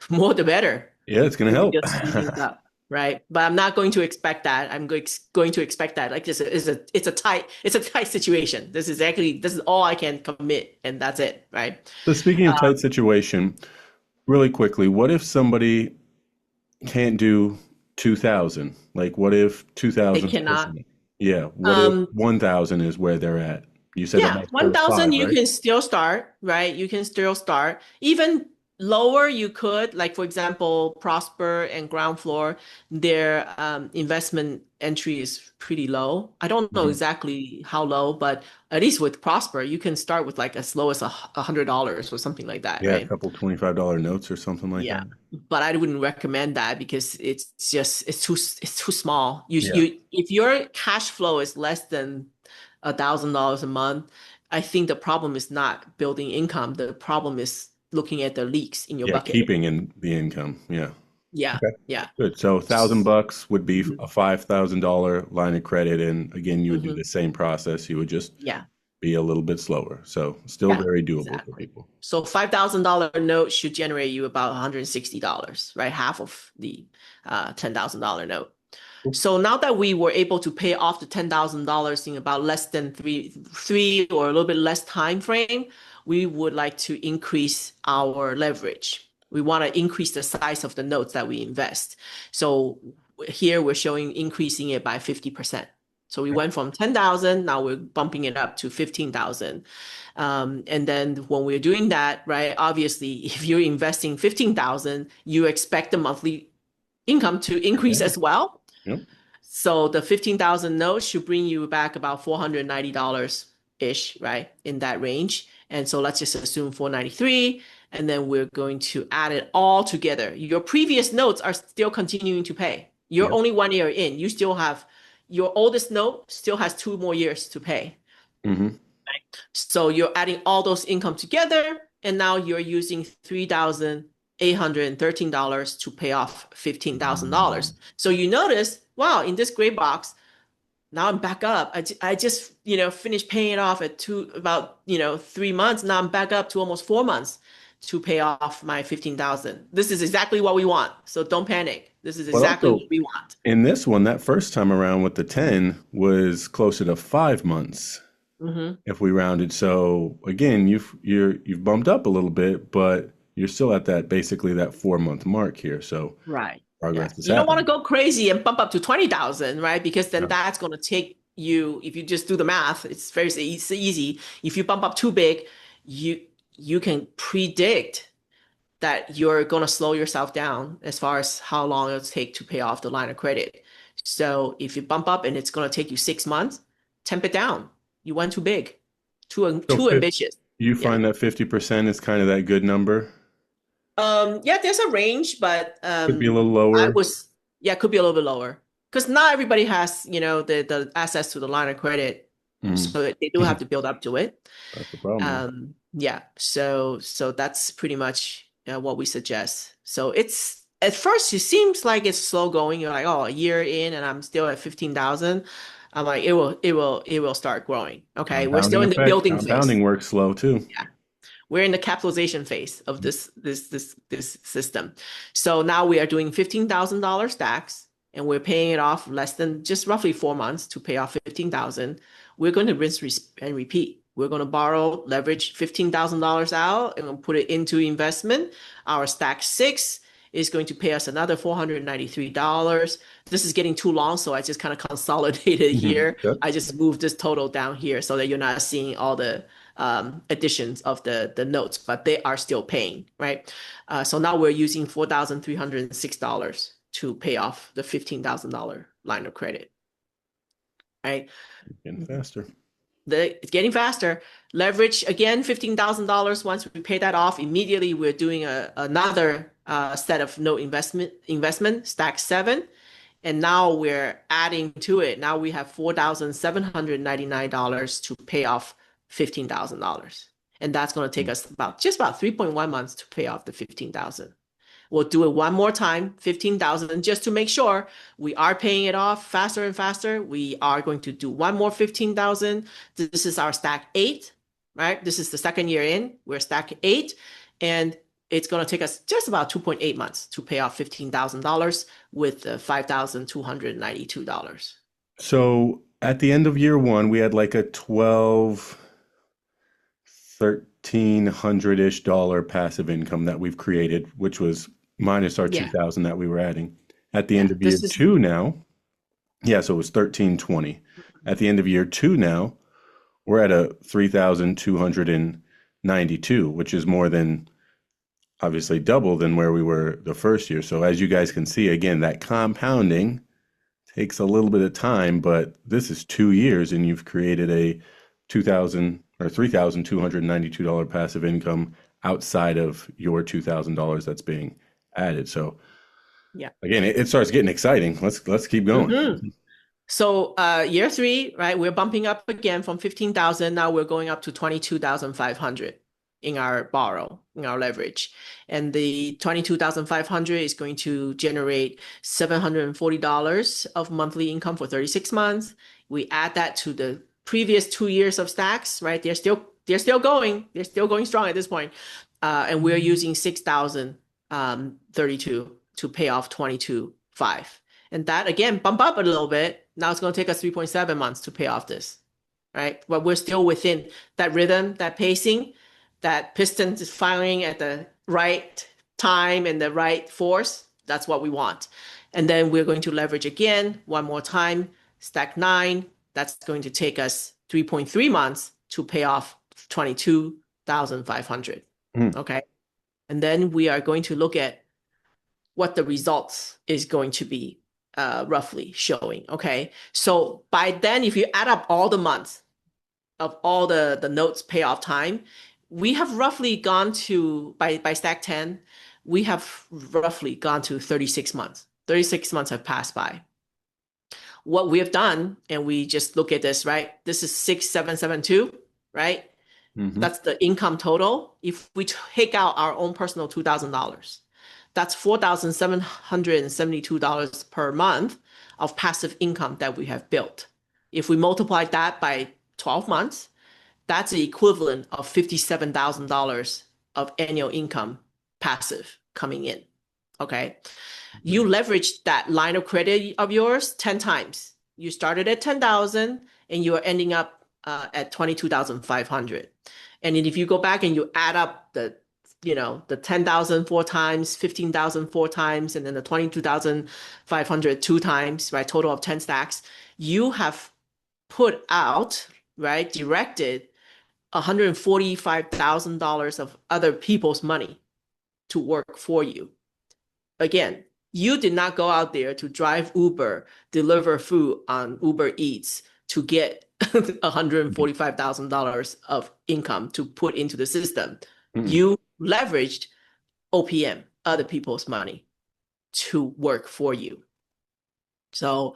S2: more the better.
S1: Yeah, it's going to
S2: We can
S1: help.
S2: just speed things up, right? But I'm not going to expect that. I'm going to expect that like this is it's a tight situation. This is all I can commit, and that's it, right?
S1: So speaking of tight situation, really quickly, what if somebody can't do 2000? Like what if
S2: They
S1: 2000 is
S2: cannot.
S1: pushing it? Yeah, what if
S2: Um,
S1: 1000 is where they're at? You said
S2: Yeah,
S1: about four to
S2: 1,000
S1: five,
S2: you
S1: right?
S2: can still start, right? You can still start. Even lower you could, like for example, Prosper and Ground Floor, their investment entry is pretty low. I don't know
S1: Mhm.
S2: exactly how low, but at least with Prosper, you can start with like as low as $100 or something like that,
S1: Yeah, a
S2: right?
S1: couple $25 notes or something like
S2: Yeah,
S1: that.
S2: but I wouldn't recommend that because it's too small.
S1: Yeah.
S2: If your cash flow is less than $1,000 a month, I think the problem is not building income. The problem is looking at the leaks in your
S1: Yeah,
S2: bucket.
S1: keeping in the income. Yeah.
S2: Yeah,
S1: Okay.
S2: yeah.
S1: Good. So $1,000 would be
S2: Mhm,
S1: a $5,000 line of credit, and again, you would do
S2: mhm.
S1: the same process. You would just
S2: Yeah,
S1: be a little bit slower. So still
S2: yeah,
S1: very doable for
S2: exactly.
S1: people.
S2: So $5,000 note should generate you about $160, right? Half of the $10,000 note.
S1: Cool.
S2: So now that we were able to pay off the $10,000 in about less than three or a little bit less time frame, we would like to increase our leverage. We want to increase the size of the notes that we invest. So here we're showing increasing it by 50%. So we went from 10,000, now we're bumping it up to 15,000. And then when we're doing that, right, obviously, if you're investing 15,000, you expect the monthly income to increase
S1: Yeah.
S2: as well.
S1: Yep.
S2: So the 15,000 notes should bring you back about $490 ish, right? In that range. And so let's just assume 493, and then we're going to add it all together. Your previous notes are still continuing to pay. You're
S1: Yep.
S2: only 1 year in. You still have your oldest note still has 2 more years to pay.
S1: Hmm.
S2: So you're adding all those income together, and now you're using $3,813 to pay off $15,000. So you notice, wow, in this gray box, now I'm back up. I just, finished paying it off at about, 3 months. Now I'm back up to almost 4 months to pay off my 15,000. This is exactly what we want. So don't panic. This is
S1: But
S2: exactly what
S1: also
S2: we want.
S1: in this one, that first time around with the 10 was closer to 5 months
S2: Hmm.
S1: if we rounded. So again, you've bumped up a little bit, but you're still at that basically that 4 month mark here. So
S2: Right. Yeah.
S1: progress is
S2: You don't want to
S1: happening.
S2: go crazy and bump up to 20,000, right? Because then
S1: Yeah.
S2: that's going to take you, if you just do the math, it's easy. If you bump up too big, you you can predict that you're going to slow yourself down as far as how long it'll take to pay off the line of credit. So if you bump up and it's going to take you 6 months, temp it down. You went too big,
S1: So
S2: too ambitious.
S1: you
S2: Yeah.
S1: find that 50% is kind of that good number?
S2: Yeah, there's a range, but
S1: Could be a little
S2: I
S1: lower.
S2: was yeah, it could be a little bit lower because not everybody has, the access to the line of credit,
S1: Mm.
S2: so they do have to build up to it.
S1: That's the problem.
S2: Yeah, so that's pretty much what we suggest. So it's at first it seems like it's slow going. You're like, oh, a year in and I'm still at 15,000. I'm like, it will start growing. Okay, we're still
S1: Compounding
S2: in the
S1: effect.
S2: building
S1: Compounding
S2: phase.
S1: works slow too.
S2: Yeah, we're in the capitalization phase of this system. So now we are doing $15,000 stacks, and we're paying it off less than just roughly 4 months to pay off 15,000. We're going to rinse and repeat. We're going to borrow, leverage $15,000 out, and we'll put it into investment. Our stack six is going to pay us another $493. This is getting too long, so I just kind of consolidated
S1: Mhm.
S2: here.
S1: Yep.
S2: I just moved this total down here so that you're not seeing all the additions of the notes, but they are still paying, right? So now we're using $4,306 to pay off the $15,000 line of credit, right?
S1: Getting faster.
S2: It's getting faster. Leverage again, $15,000. Once we pay that off, immediately we're doing another set of note investment stack seven, and now we're adding to it. Now we have $4,799 to pay off $15,000, and that's going to take us about 3.1 months to pay off the 15,000. We'll do it one more time, 15,000, just to make sure we are paying it off faster and faster. We are going to do one more 15,000. This is our stack 8, right? This is the second year in. We're stack 8, and it's going to take us just about 2.8 months to pay off $15,000 with $5,292.
S1: So at the end of year one, we had like a 1,300-ish dollar passive income that we've created, which was minus our
S2: Yeah,
S1: 2,000 that we were adding. At the end
S2: yeah.
S1: of year
S2: This is
S1: two now, yeah, so it was 1,320. At the end of year two now, we're at a 3,292, which is more than obviously double than where we were the first year. So as you guys can see, again, that compounding takes a little bit of time, but this is 2 years and you've created a 2,000 or $3,292 passive income outside of your $2,000 that's being added. So
S2: yeah.
S1: again, it starts getting exciting. Let's keep going.
S2: Mhm. So year 3, right? We're bumping up again from 15,000. Now we're going up to 22,500 in our leverage. And the 22,500 is going to generate $740 of monthly income for 36 months. We add that to the previous 2 years of stacks, right? They're still going. They're still going strong at this point. And we're using 6,032 to pay off 22,500. And that again, bump up a little bit. Now it's going to take us 3.7 months to pay off this, right? But we're still within that rhythm, that pacing, that piston is firing at the right time and the right force. That's what we want. And then we're going to leverage again one more time, stack 9. That's going to take us 3.3 months to pay off 22,500.
S1: Mm.
S2: Okay. And then we are going to look at what the results is going to be roughly showing. Okay. So by then, if you add up all the months of all the notes payoff time, we have roughly gone to, by stack 10, we have roughly gone to 36 months. 36 months have passed by. What we have done, and we just look at this, right? This is 6,772, right?
S1: Mhm.
S2: That's the income total. If we take out our own personal $2,000, that's $4,772 per month of passive income that we have built. If we multiply that by 12 months, that's the equivalent of $57,000 of annual income passive coming in. Okay. You leverage that line of credit of yours 10 times. You started at 10,000 and you are ending up at 22,500. And then if you go back and you add up the 10,000 4 times, 15,000 4 times, and then the 22,500 2 times, right? Total of 10 stacks, you have put out, right? Directed $145,000 of other people's money to work for you. Again, you did not go out there to drive Uber, deliver food on Uber Eats to get $145,000 of income to put into the system.
S1: Mm.
S2: You leveraged OPM, other people's money, to work for you. So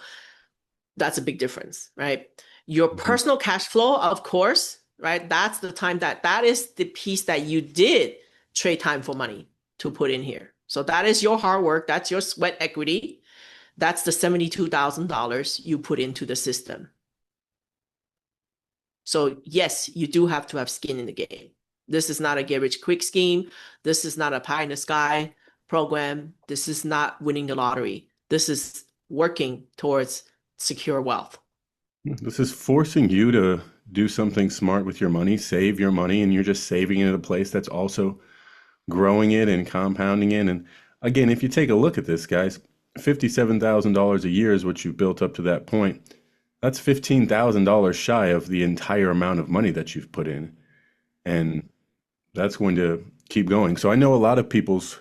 S2: that's a big difference, right? Your personal cash flow, of course, right? That's the time that is the piece that you did trade time for money to put in here. So that is your hard work. That's your sweat equity. That's the $72,000 you put into the system. So yes, you do have to have skin in the game. This is not a get rich quick scheme. This is not a pie in the sky program. This is not winning the lottery. This is working towards secure wealth.
S1: This is forcing you to do something smart with your money, save your money, and you're just saving it in a place that's also growing it and compounding it. And again, if you take a look at this, guys, $57,000 a year is what you've built up to that point. That's $15,000 shy of the entire amount of money that you've put in. And that's going to keep going. So I know a lot of people's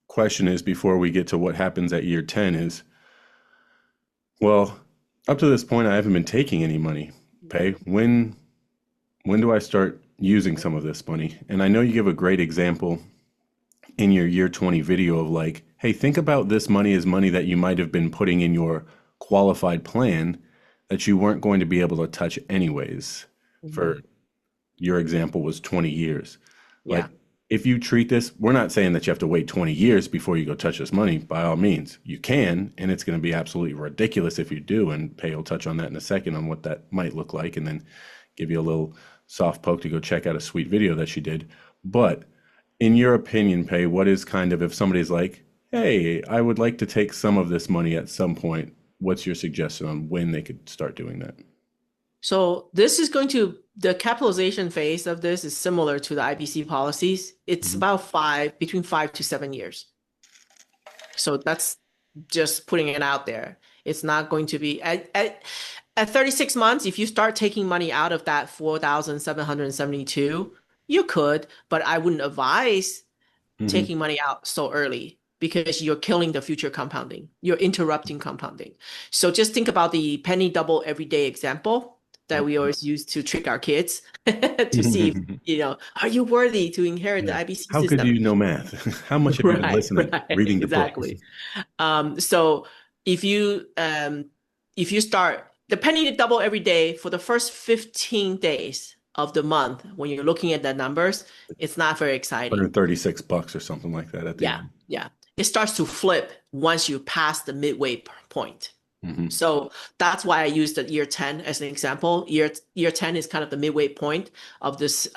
S1: question is, before we get to what happens at year 10, is, well, up to this point, I haven't been taking any money. Okay, when do I start using some of this money? And I know you give a great example in your year 20 video of like, hey, think about this money as money that you might have been putting in your qualified plan that you weren't going to be able to touch anyways. For your example was 20 years.
S2: Yeah.
S1: Like, if you treat this, we're not saying that you have to wait 20 years before you go touch this money. By all means, you can, and it's going to be absolutely ridiculous if you do. And Pay will touch on that in a second on what that might look like, and then give you a little soft poke to go check out a sweet video that she did. But in your opinion, Pay, what is kind of if somebody's like, hey, I would like to take some of this money at some point, what's your suggestion on when they could start doing that?
S2: So the capitalization phase of this is similar to the IBC policies. It's
S1: Mhm.
S2: about between 5 to 7 years. So that's just putting it out there. It's not going to be at 36 months, if you start taking money out of that 4,772, you could, but I wouldn't advise
S1: Mhm.
S2: taking money out so early because you're killing the future compounding. You're interrupting compounding. So just think about the penny double every day example that we
S1: Okay.
S2: always use to trick our kids to see if, are you worthy to inherit the
S1: Yeah.
S2: IBC
S1: How good do
S2: system?
S1: you know math? How much have you been
S2: Right,
S1: listening,
S2: right,
S1: reading the books?
S2: exactly. So if you start the penny to double every day for the first 15 days of the month, when you're looking at the numbers, it's not very exciting.
S1: $136 or something like that at the
S2: Yeah,
S1: end.
S2: yeah. It starts to flip once you pass the midway point.
S1: Hmm.
S2: So that's why I used the year 10 as an example. Year 10 is kind of the midway point of this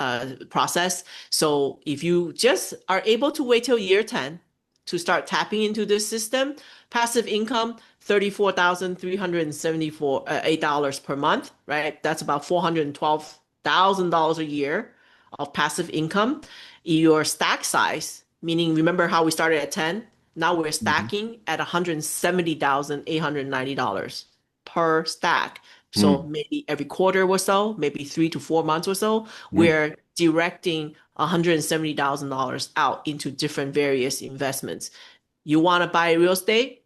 S2: process. So if you just are able to wait till year 10 to start tapping into this system, passive income, $34,374 $8 per month, right? That's about $412,000 a year of passive income. Your stack size, meaning remember how we started at 10? Now we're
S1: Hmm.
S2: stacking at $170,890 per stack. So
S1: Mm.
S2: maybe every quarter or so, maybe 3 to 4 months or so,
S1: Mm.
S2: we're directing $170,000 out into different various investments. You want to buy real estate?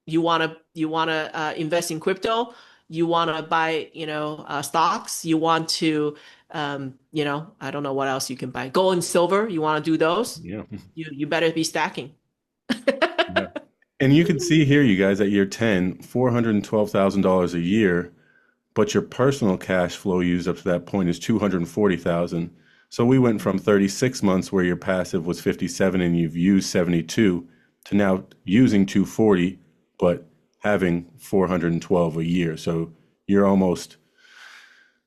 S2: You want to invest in crypto? You want to buy, stocks? You want to, I don't know what else you can buy. Gold and silver. You want to do those?
S1: Yeah.
S2: You better be stacking.
S1: Yeah. And you can see here, you guys, at year 10, $412,000 a year, but your personal cash flow used up to that point is 240,000. So we went from 36 months where your passive was 57 and you've used 72 to now using 240 but having 412 a year. So you're almost,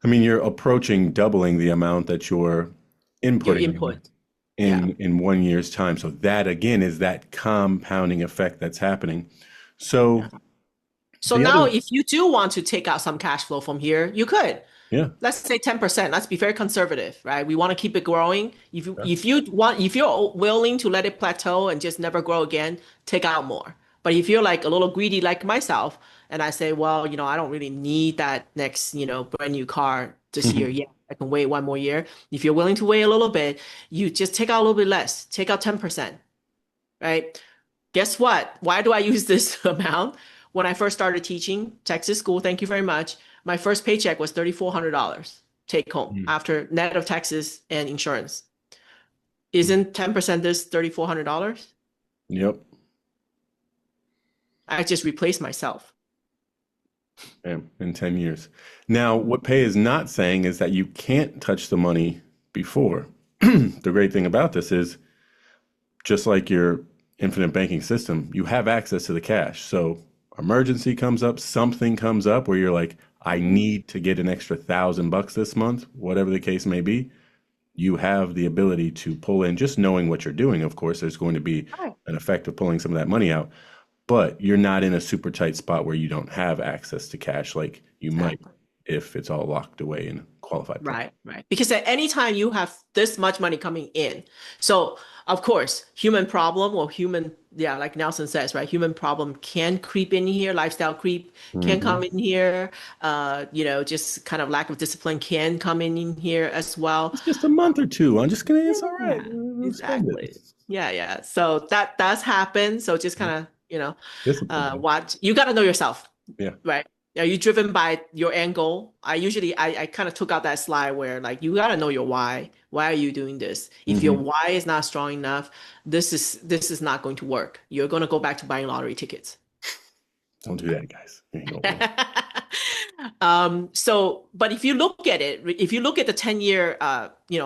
S1: I mean, you're approaching doubling the amount that you're
S2: Your
S1: inputting
S2: input. Yeah.
S1: in 1 year's time. So that again is that compounding effect that's happening. So
S2: Yeah. So
S1: the
S2: now
S1: other,
S2: if you do want to take out some cash flow from here, you could.
S1: yeah,
S2: Let's say 10%. Let's be very conservative, right? We want to keep it growing. If you
S1: yeah.
S2: if you want if you're willing to let it plateau and just never grow again, take out more. But if you're like a little greedy like myself, and I say, well, I don't really need that next, brand new car this year. Yeah, I can wait 1 more year. If you're willing to wait a little bit, you just take out a little bit less. Take out 10%, right? Guess what? Why do I use this amount? When I first started teaching Texas school, thank you very much. My first paycheck was $3,400 take home
S1: Mm.
S2: after net of taxes and insurance. Isn't 10% this $3,400?
S1: Yep.
S2: I just replaced myself.
S1: In 10 years. Now, what Pay is not saying is that you can't touch the money before. The great thing about this is just like your infinite banking system, you have access to the cash. So emergency comes up, something comes up where you're like, I need to get an extra $1,000 this month, whatever the case may be. You have the ability to pull in, just knowing what you're doing. Of course, there's going to be
S2: Right.
S1: an effect of pulling some of that money out, but you're not in a super tight spot where you don't have access to cash like you might
S2: Exactly.
S1: if it's all locked away in a qualified plan.
S2: Right, right. Because at any time you have this much money coming in. So, of course, human problem or yeah, like Nelson says, right? Human problem can creep in here, lifestyle creep can
S1: Hmm.
S2: come in here. Just kind of lack of discipline can come in here as well.
S1: It's just a month or two. I'm just gonna. It's all right.
S2: Yeah,
S1: We'll spend it.
S2: exactly. Yeah, yeah. So that does happen. So just kind of,
S1: Discipline.
S2: watch. You got to know yourself,
S1: Yeah.
S2: right? Are you driven by your end goal? I kind of took out that slide where like you got to know your why. Why are you doing this? If your
S1: Hmm.
S2: why is not strong enough, this is not going to work. You're going to go back to buying lottery tickets.
S1: Don't do that, guys. You ain't gonna win.
S2: But if you look at it, if you look at the 10-year,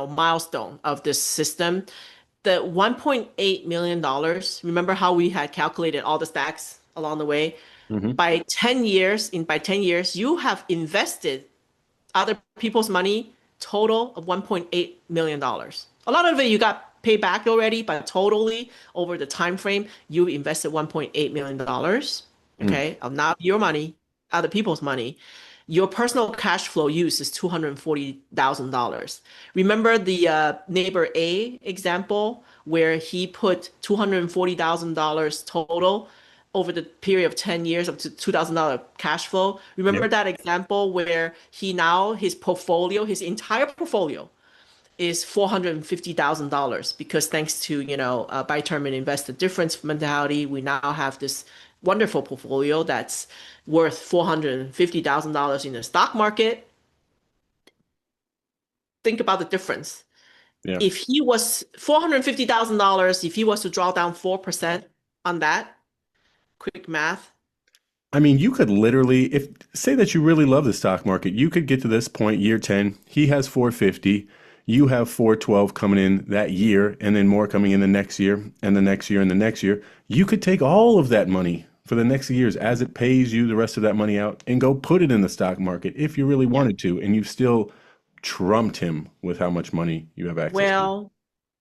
S2: milestone of this system, the $1.8 million, remember how we had calculated all the stacks along the way?
S1: Hmm.
S2: By 10 years, you have invested other people's money, total of $1.8 million. A lot of it you got paid back already, but totally over the time frame, you invested $1.8 million,
S1: Mm.
S2: okay, of not your money, other people's money. Your personal cash flow use is $240,000. Remember the neighbor A example where he put $240,000 total over the period of 10 years up to $2,000 cash flow. Remember
S1: Yep.
S2: that example where his portfolio, his entire portfolio is $450,000 because thanks to, buy term and invest the difference mentality, we now have this wonderful portfolio that's worth $450,000 in the stock market. Think about the difference.
S1: Yeah.
S2: If he was $450,000, if he was to draw down 4% on that, quick math.
S1: I mean, you could literally, if say that you really love the stock market, you could get to this point, year 10, he has 450, you have 412 coming in that year, and then more coming in the next year, and the next year, and the next year. You could take all of that money for the next years as it pays you the rest of that money out and go put it in the stock market if you really
S2: Yeah.
S1: wanted to, and you've still trumped him with how much money you have access to.
S2: Well,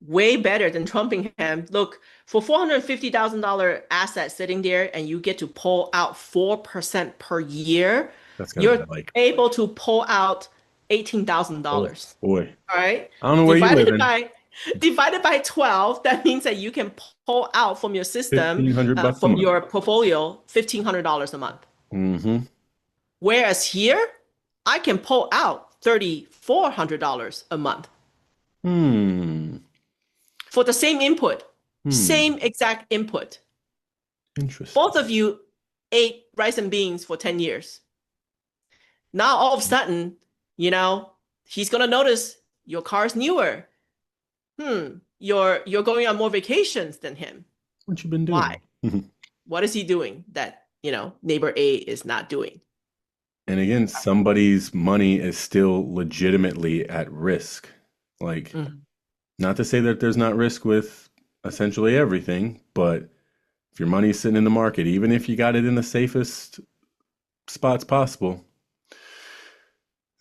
S2: way better than Trumpingham. Look, for $450,000 asset sitting there and you get to pull out 4% per year,
S1: That's gotta be
S2: you're
S1: like,
S2: able to pull out
S1: oh
S2: $18,000.
S1: boy.
S2: All right.
S1: I don't know where you live
S2: Divided
S1: in.
S2: by divided by 12, that means that you can pull out from your system,
S1: 1,500 bucks a
S2: from
S1: month.
S2: your portfolio, $1,500 a month.
S1: Mm-hmm.
S2: Whereas here, I can pull out $3,400 a month
S1: Hmm.
S2: for the same input,
S1: Hmm.
S2: same exact input.
S1: Interesting.
S2: Both of you ate rice and beans for 10 years. Now, all of a sudden, you know, he's going to notice your car's newer. You're going on more vacations than him.
S1: What you been
S2: Why?
S1: doing?
S2: What is he doing that, neighbor A is not doing?
S1: And again, somebody's money is still legitimately at risk. Like,
S2: Mhm.
S1: not to say that there's not risk with essentially everything, but if your money's sitting in the market, even if you got it in the safest spots possible,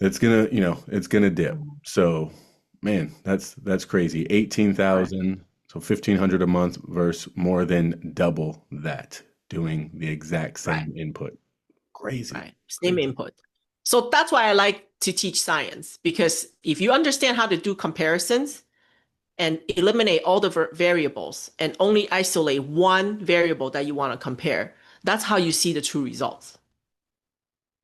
S1: it's gonna dip.
S2: Mhm.
S1: So, man, that's crazy.
S2: Right.
S1: 18,000, so 1,500 a month versus more than double that doing the exact
S2: Right.
S1: same input. Crazy.
S2: Right. Same
S1: Crazy.
S2: input. So that's why I like to teach science, because if you understand how to do comparisons and eliminate all the variables and only isolate one variable that you want to compare, that's how you see the true results.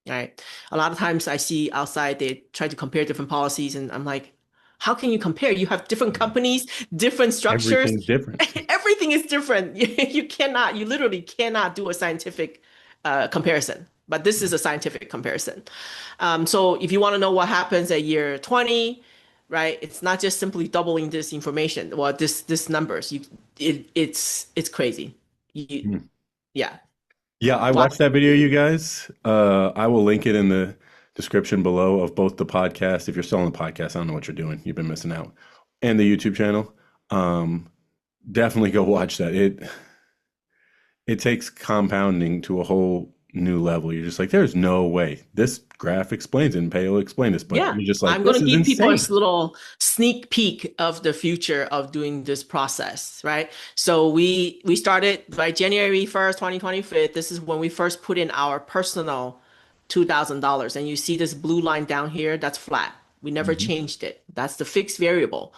S2: Right. A lot of times I see outside they try to compare different policies, and I'm like, how can you compare? You have different companies, different structures.
S1: Everything's different.
S2: Everything is different. You literally cannot do a scientific comparison. But this is a scientific comparison. So if you want to know what happens at year 20, right? It's not just simply doubling this information. Well, this numbers. It's crazy. You,
S1: Hmm.
S2: yeah.
S1: Yeah, I
S2: Wow.
S1: watched that video, you guys. I will link it in the description below of both the podcast. If you're still on the podcast, I don't know what you're doing. You've been missing out. And the YouTube channel. Um, Definitely go watch that. It takes compounding to a whole new level. You're just like, there's no way. This graph explains it, and Pay will explain this, but
S2: Yeah,
S1: you're just like,
S2: I'm going
S1: this
S2: to
S1: is
S2: give people a
S1: insane.
S2: little sneak peek of the future of doing this process, right? So we started by January 1st, 2025. This is when we first put in our personal $2,000. And you see this blue line down here, that's flat. We never
S1: Mhm.
S2: changed it. That's the fixed variable.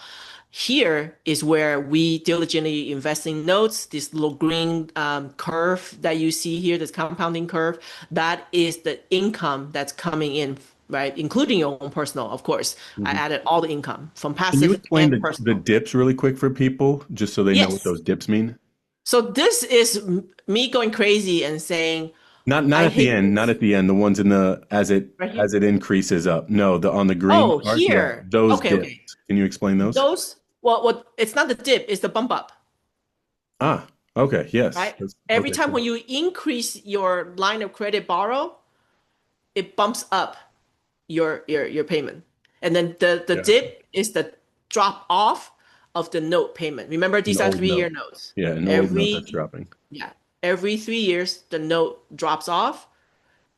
S2: Here is where we diligently invest in notes. This little green curve that you see here, this compounding curve, that is the income that's coming in, right? Including your own personal, of course. I
S1: Mhm.
S2: added all the income from
S1: Can you
S2: passive
S1: explain
S2: and
S1: the
S2: personal.
S1: dips really quick for people, just so they know what
S2: Yes.
S1: those dips mean?
S2: So this is me going crazy and saying,
S1: Not
S2: I
S1: at the
S2: hate
S1: end, not
S2: this
S1: at the end. The ones in the
S2: right here.
S1: as it increases up. No, the on the green
S2: Oh,
S1: part. Yeah,
S2: here.
S1: those
S2: Okay,
S1: dips.
S2: okay.
S1: Can you explain those?
S2: Well, it's not the dip, it's the bump up.
S1: Ah, okay, yes.
S2: Right? Every
S1: Okay,
S2: time
S1: cool.
S2: when you increase your line of credit borrow, it bumps up your payment. And then the
S1: Yeah.
S2: dip is the drop off of the note payment. Remember,
S1: An
S2: these are
S1: old
S2: 3 year
S1: note.
S2: notes.
S1: Yeah, an old note that's
S2: Every
S1: dropping.
S2: yeah, every 3 years the note drops off,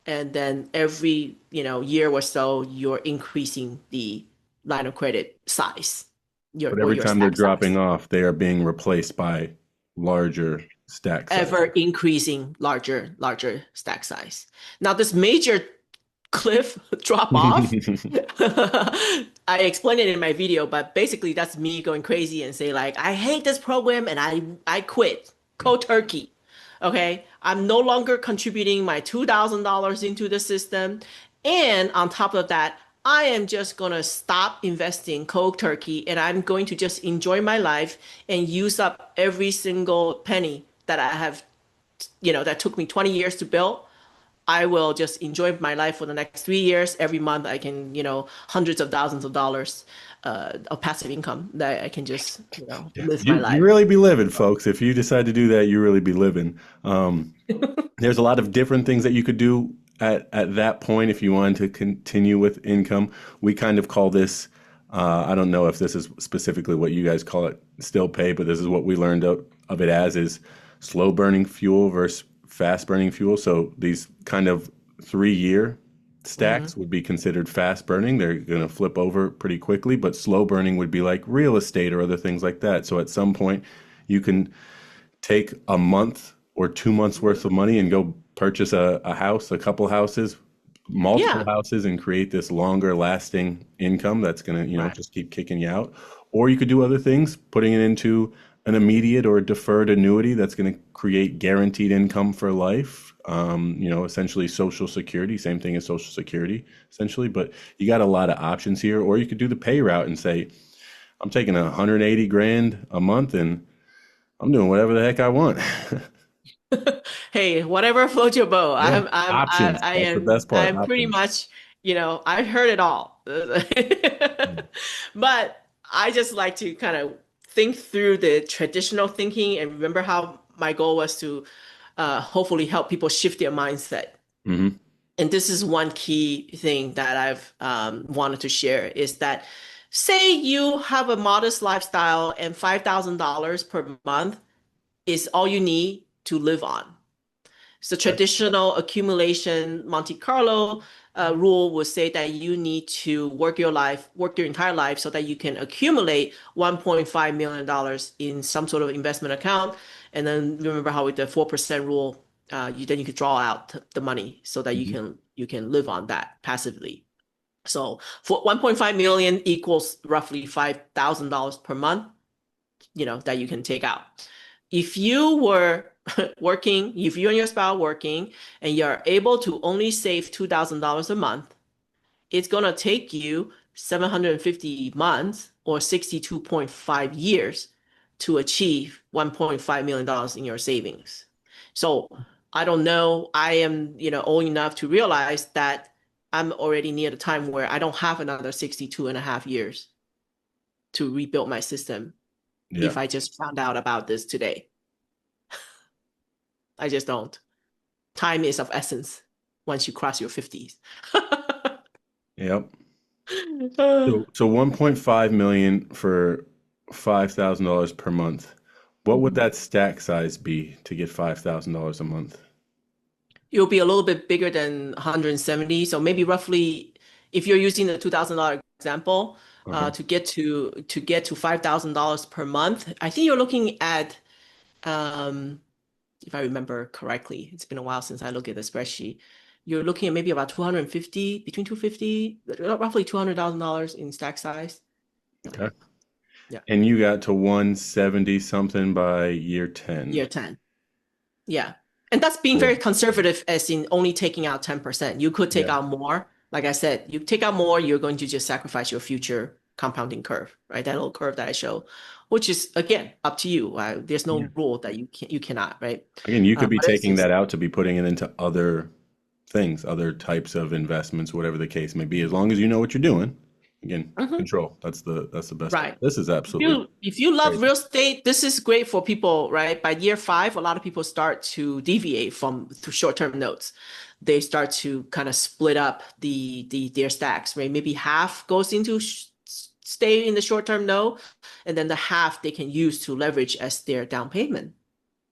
S2: and then every year or so you're increasing the line of credit size,
S1: But
S2: or
S1: every
S2: your
S1: time they're
S2: stack
S1: dropping
S2: size.
S1: off, they are being replaced by larger stack
S2: Ever
S1: sizes.
S2: increasing larger stack size. Now this major cliff drop off, I explained it in my video, but basically that's me going crazy and say like, I hate this program and I quit cold turkey. Okay, I'm no longer contributing my $2,000 into the system, and on top of that, I am just gonna stop investing cold turkey, and I'm going to just enjoy my life and use up every single penny that I have, that took me 20 years to build. I will just enjoy my life for the next 3 years. Every month, I can, hundreds of thousands of dollars of passive income that I can just,
S1: Yeah,
S2: live my
S1: you
S2: life.
S1: really be living, folks. If you decide to do that, you really be living. There's a lot of different things that you could do at that point if you wanted to continue with income. We kind of call this, I don't know if this is specifically what you guys call it, still pay, but this is what we learned of it as is slow burning fuel versus fast burning fuel. So these kind of 3 year
S2: Hmm.
S1: stacks would be considered fast burning. They're going to flip over pretty quickly, but slow burning would be like real estate or other things like that. So at some point, you can take a month or 2 months worth of money and go purchase a house, a couple houses, multiple
S2: Yeah,
S1: houses, and create this longer lasting income that's going to,
S2: right.
S1: just keep kicking you out. Or you could do other things, putting it into an immediate or deferred annuity that's going to create guaranteed income for life. Essentially social security, same thing as social security, essentially. But you got a lot of options here. Or you could do the pay route and say, I'm taking 180 grand a month and I'm doing whatever the heck I want.
S2: Hey, whatever floats your boat.
S1: Yeah.
S2: I
S1: Options. That's the
S2: am
S1: best part.
S2: I'm pretty
S1: Options.
S2: much, I've heard it all. But I just like to kind of think through the traditional thinking and remember how my goal was to hopefully help people shift their mindset.
S1: Hmm.
S2: And this is one key thing that I've wanted to share is that say you have a modest lifestyle and $5,000 per month is all you need to live on. So
S1: Okay.
S2: traditional accumulation Monte Carlo rule would say that you need to work your entire life so that you can accumulate $1.5 million in some sort of investment account. And then remember how with the 4% rule, you could draw out the money so that you
S1: Hmm.
S2: can you can live on that passively. So for 1.5 million equals roughly $5,000 per month, that you can take out. If you were working, if you and your spouse working, and you're able to only save $2,000 a month, it's gonna take you 750 months or 62.5 years to achieve $1.5 million in your savings. So I don't know. I am, old enough to realize that I'm already near the time where I don't have another 62 and a half years to rebuild my system
S1: Yeah.
S2: if I just found out about this today. I just don't. Time is of essence once you cross your 50s.
S1: Yep. So 1.5 million for $5,000 per month. What would that stack size be to get $5,000 a month?
S2: It'll be a little bit bigger than 170. So maybe roughly, if you're using the $2,000 example,
S1: Uh-huh.
S2: to get to $5,000 per month, I think you're looking at, um, if I remember correctly, it's been a while since I looked at the spreadsheet. You're looking at maybe about 250, between 250, roughly $200,000 in stack size.
S1: Okay.
S2: Yeah,
S1: And you got to 170 something by year 10.
S2: year 10. Yeah. And that's being
S1: Cool.
S2: very conservative, as in only taking out 10%. You could take
S1: Yeah.
S2: out more. Like I said, you take out more, you're going to just sacrifice your future compounding curve, right? That little curve that I show, which is again up to you. There's
S1: Yeah.
S2: no rule that you cannot, right?
S1: Again, you could be
S2: But it's
S1: taking
S2: just
S1: that out to be putting it into other things, other types of investments, whatever the case may be, as long as you know what you're doing. Again,
S2: Mhm.
S1: control. That's the best part.
S2: Right.
S1: This is
S2: If
S1: absolutely
S2: you love
S1: crazy.
S2: real estate, this is great for people, right? By year 5, a lot of people start to deviate from to short-term notes. they start to kind of split up their stacks, right? Maybe half goes into stay in the short-term note, and then the half they can use to leverage as their down payment.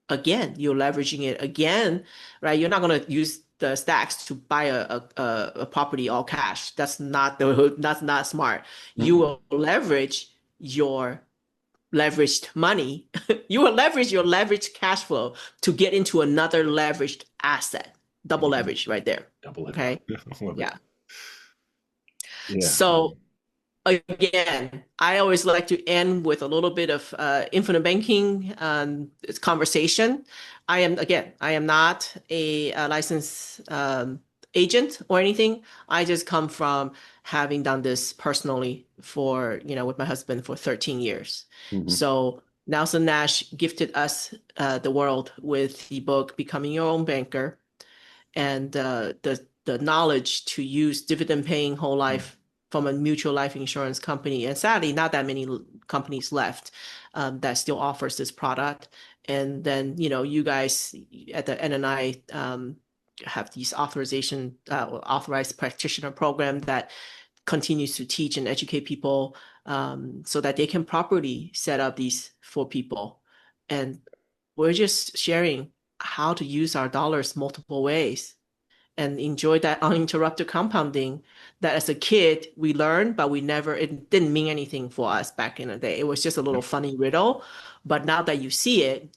S2: Again, you're leveraging it again, right? You're not going to use the stacks to buy a property all cash. That's not smart. You
S1: Mm-mm.
S2: will leverage your leveraged money. You will leverage your leveraged cash flow to get into another leveraged asset. Double
S1: Mhm.
S2: leverage right there.
S1: Double leverage.
S2: Okay.
S1: I love it.
S2: Yeah.
S1: Yeah.
S2: So again, I always like to end with a little bit of infinite banking conversation. I am not a licensed agent or anything. I just come from having done this personally for, with my husband for 13 years.
S1: Hmm.
S2: So Nelson Nash gifted us the world with the book Becoming Your Own Banker, and the knowledge to use dividend paying whole life from a mutual life insurance company. And sadly, not that many companies left that still offers this product. And then, you guys at the NNI have these authorized practitioner program that continues to teach and educate people so that they can properly set up these for people. And we're just sharing how to use our dollars multiple ways and enjoy that uninterrupted compounding that as a kid we learned, but it didn't mean anything for us back in the day. It was just a little
S1: Yep.
S2: funny riddle. But now that you see it,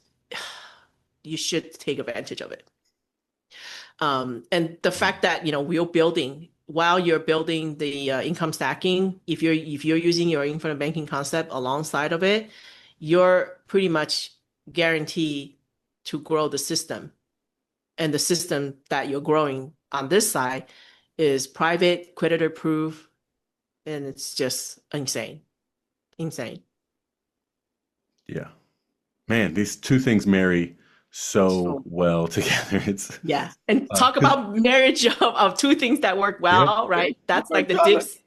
S2: you should take advantage of it. And the fact that we're building while you're building the income stacking, if you're using your infinite banking concept alongside of it, you're pretty much guaranteed to grow the system. And the system that you're growing on this side is private, creditor proof, and it's just insane, insane.
S1: Yeah. Man, these two things marry so
S2: So
S1: well together. It's
S2: yeah, and talk
S1: 'cause
S2: about marriage of two things that work
S1: yeah,
S2: well, right?
S1: oh
S2: That's
S1: my
S2: like the
S1: God.
S2: dips.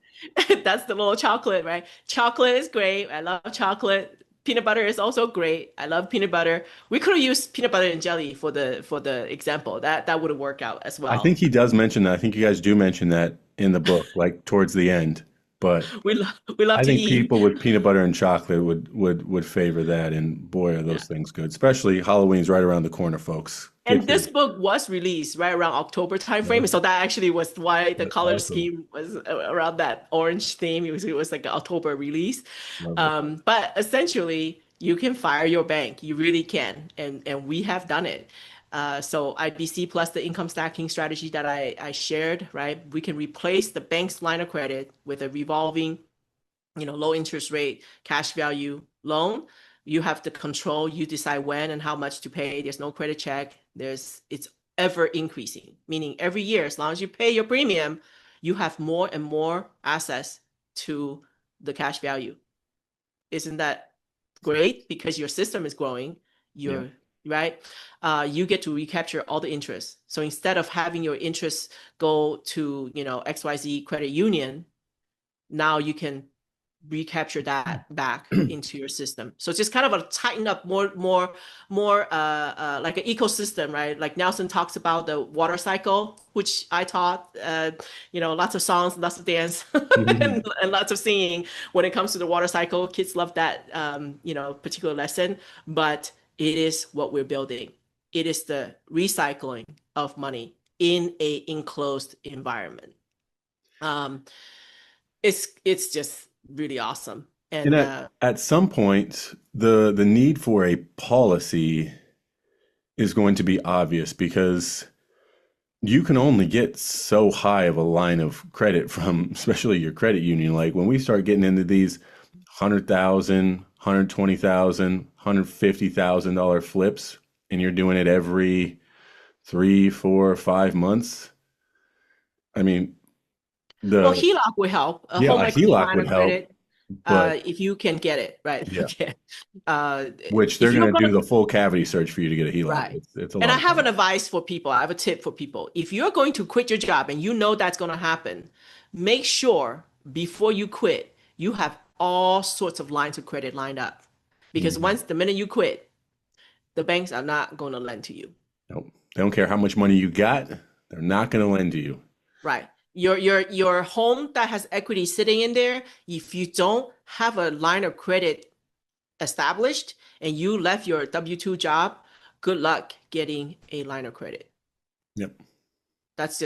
S2: That's the little chocolate, right? Chocolate is great. I love chocolate. Peanut butter is also great. I love peanut butter. We could have used peanut butter and jelly for the example. That would have worked out as
S1: I think
S2: well.
S1: he does mention that. I think you guys do mention that in the book, like towards the end. But
S2: We love
S1: I
S2: to
S1: think
S2: eat.
S1: people with peanut butter and chocolate would favor that. And boy, are
S2: Yeah.
S1: those things good. Especially Halloween's right around the corner, folks.
S2: And
S1: Get your
S2: this book was released right around October timeframe. So that actually was why the
S1: that's
S2: color
S1: awesome.
S2: scheme was around that orange theme. It was like an October release.
S1: Love it.
S2: But essentially, you can fire your bank. You really can. And we have done it. So IBC plus the income stacking strategy that I shared, right? We can replace the bank's line of credit with a revolving low interest rate, cash value loan. You have the control. You decide when and how much to pay. There's no credit check. It's ever increasing, meaning every year, as long as you pay your premium, you have more and more access to the cash value. Isn't that great? Because your system is growing.
S1: Yeah.
S2: You're right. You get to recapture all the interest. So instead of having your interest go to XYZ credit union, now you can recapture that back into your system. So it's just kind of a tighten up more like an ecosystem, right? Like Nelson talks about the water cycle, which I taught, lots of songs, lots of dance, and lots of singing when it comes to the water cycle. Kids love that, particular lesson, but it is what we're building. It is the recycling of money in a enclosed environment. Um, it's just really awesome.
S1: And
S2: And
S1: at some point, the need for a policy is going to be obvious because you can only get so high of a line of credit from, especially your credit union. Like when we start getting into these 100,000, 120,000, $150,000 flips, and you're doing it every 3, 4, 5 months. I mean,
S2: well,
S1: the
S2: HELOC will help. A
S1: yeah,
S2: home
S1: a
S2: equity
S1: HELOC
S2: line
S1: would
S2: of
S1: help,
S2: credit,
S1: but
S2: if you can get it, right?
S1: yeah,
S2: Uh,
S1: which they're
S2: if you're
S1: going to do
S2: gonna
S1: the full cavity search for you to get a HELOC.
S2: right.
S1: It's a
S2: And I
S1: lot of
S2: have
S1: money.
S2: an advice for people. I have a tip for people. If you're going to quit your job and you know that's going to happen, make sure before you quit, you have all sorts of lines of credit lined up. Because
S1: Mhm.
S2: once the minute you quit, the banks are not going to lend to you.
S1: Nope. They don't care how much money you got. They're not going to lend to you.
S2: Right. Your home that has equity sitting in there, if you don't have a line of credit established and you left your W-2 job, good luck getting a line of credit.
S1: Yep.
S2: That's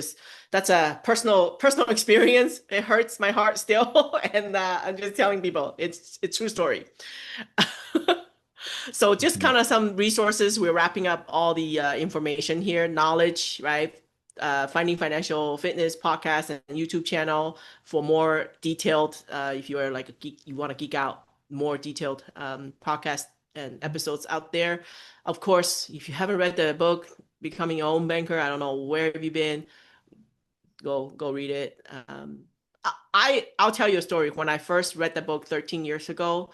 S2: a personal experience. It hurts my heart still, and I'm just telling people it's a true story. So just kind of some resources. We're wrapping up all the information here, knowledge, right? Finding Financial Fitness podcast and YouTube channel for more detailed. If you are like a geek, you want to geek out, more detailed podcast and episodes out there. Of course, if you haven't read the book, Becoming Your Own Banker, I don't know where have you been. Go read it. I'll tell you a story. When I first read the book 13 years ago,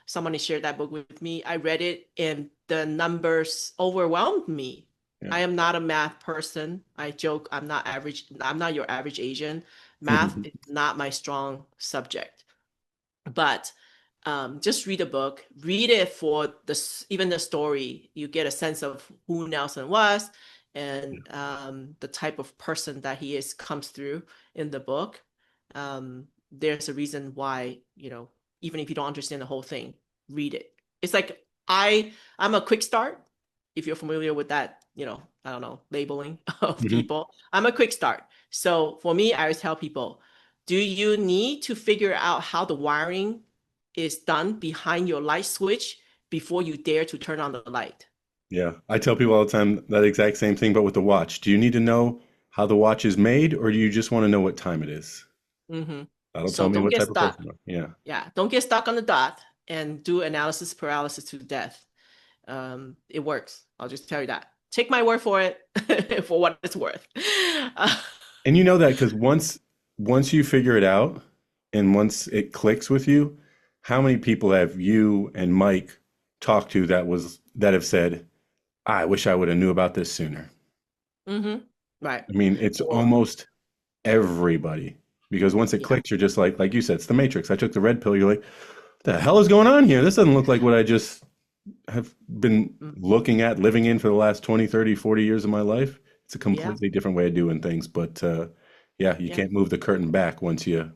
S2: somebody shared that book with me. I read it and the numbers overwhelmed me.
S1: Yeah.
S2: I am not a math person. I joke, I'm not average. I'm not your average Asian. Math is not my strong subject. But just read a book, read it for even the story. You get a sense of who Nelson was and the type of person that he is comes through in the book. There's a reason why, even if you don't understand the whole thing, read it. It's like I'm a quick start. If you're familiar with that, I don't know, labeling of people, I'm a quick start. So for me, I always tell people, do you need to figure out how the wiring is done behind your light switch before you dare to turn on the light?
S1: Yeah. I tell people all the time that exact same thing, but with the watch. Do you need to know how the watch is made, or do you just want to know what time it is?
S2: Mm-hmm.
S1: That'll tell
S2: So
S1: me
S2: don't
S1: what
S2: get
S1: type of
S2: stuck.
S1: person you are. Yeah.
S2: Yeah, don't get stuck on the dot and do analysis paralysis to death. It works. I'll just tell you that. Take my word for it, for what it's worth.
S1: And you know that because once you figure it out and once it clicks with you, how many people have you and Mike talked to that have said, I wish I would have knew about this sooner.
S2: Mm-hmm. Right.
S1: I mean, it's
S2: Or
S1: almost everybody. Because once it
S2: yeah,
S1: clicks, you're just like you said, it's the Matrix. I took the red pill. You're like, what the hell is going on here? This doesn't look like what I just have been
S2: mm,
S1: looking at, living in for the last 20, 30, 40 years of my life. It's a
S2: yeah,
S1: completely different way of doing things. But yeah, you
S2: yeah.
S1: can't move the curtain back once you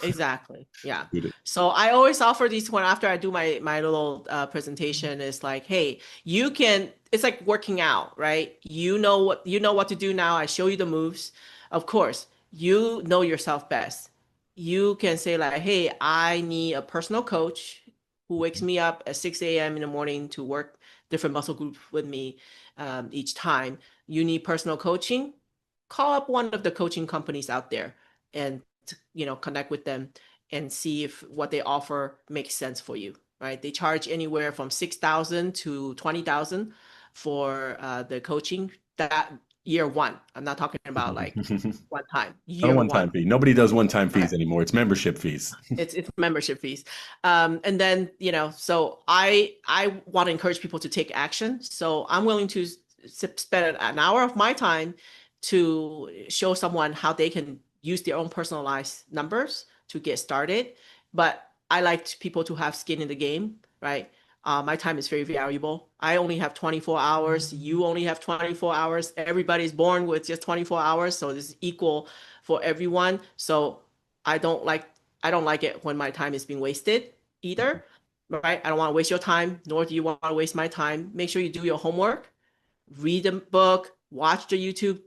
S2: Exactly. Yeah.
S1: shoot it.
S2: So I always offer these when after I do my little presentation is like, hey, you can. It's like working out, right? You know what to do now. I show you the moves. Of course, you know yourself best. You can say like, hey, I need a personal coach who wakes me up at 6 a.m. in the morning to work different muscle groups with me each time. You need personal coaching. Call up one of the coaching companies out there and connect with them and see if what they offer makes sense for you, right? They charge anywhere from 6,000 to 20,000 for the coaching that year one. I'm not talking about like one time,
S1: Not a
S2: year
S1: one-time
S2: one.
S1: fee. Nobody does one-time fees
S2: Right.
S1: anymore. It's membership fees.
S2: It's membership fees. And then, so I want to encourage people to take action. So I'm willing to spend an hour of my time to show someone how they can use their own personalized numbers to get started. But I like people to have skin in the game, right? My time is very valuable. I only have 24 hours. You only have 24 hours. Everybody's born with just 24 hours, so it's equal for everyone. So I don't like I don't like it when my time is being wasted either, right? I don't want to waste your time, nor do you want to waste my time. Make sure you do your homework, read the book, watch the YouTube,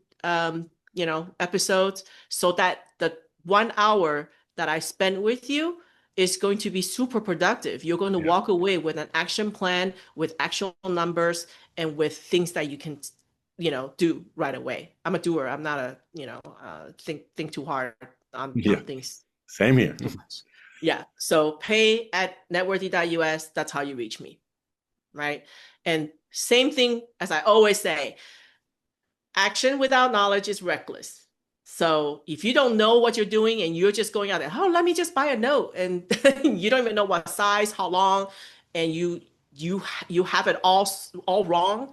S2: episodes, so that the 1 hour that I spend with you is going to be super productive. You're going to
S1: Yeah.
S2: walk away with an action plan, with actual numbers, and with things that you can, do right away. I'm a doer. I'm not a, think too hard
S1: Yeah.
S2: on things
S1: Same here.
S2: too much. Yeah. So pay at networthy.us. That's how you reach me. Right. And same thing as I always say, action without knowledge is reckless. So if you don't know what you're doing and you're just going out there, oh, let me just buy a note, and you don't even know what size, how long, and you have it all wrong,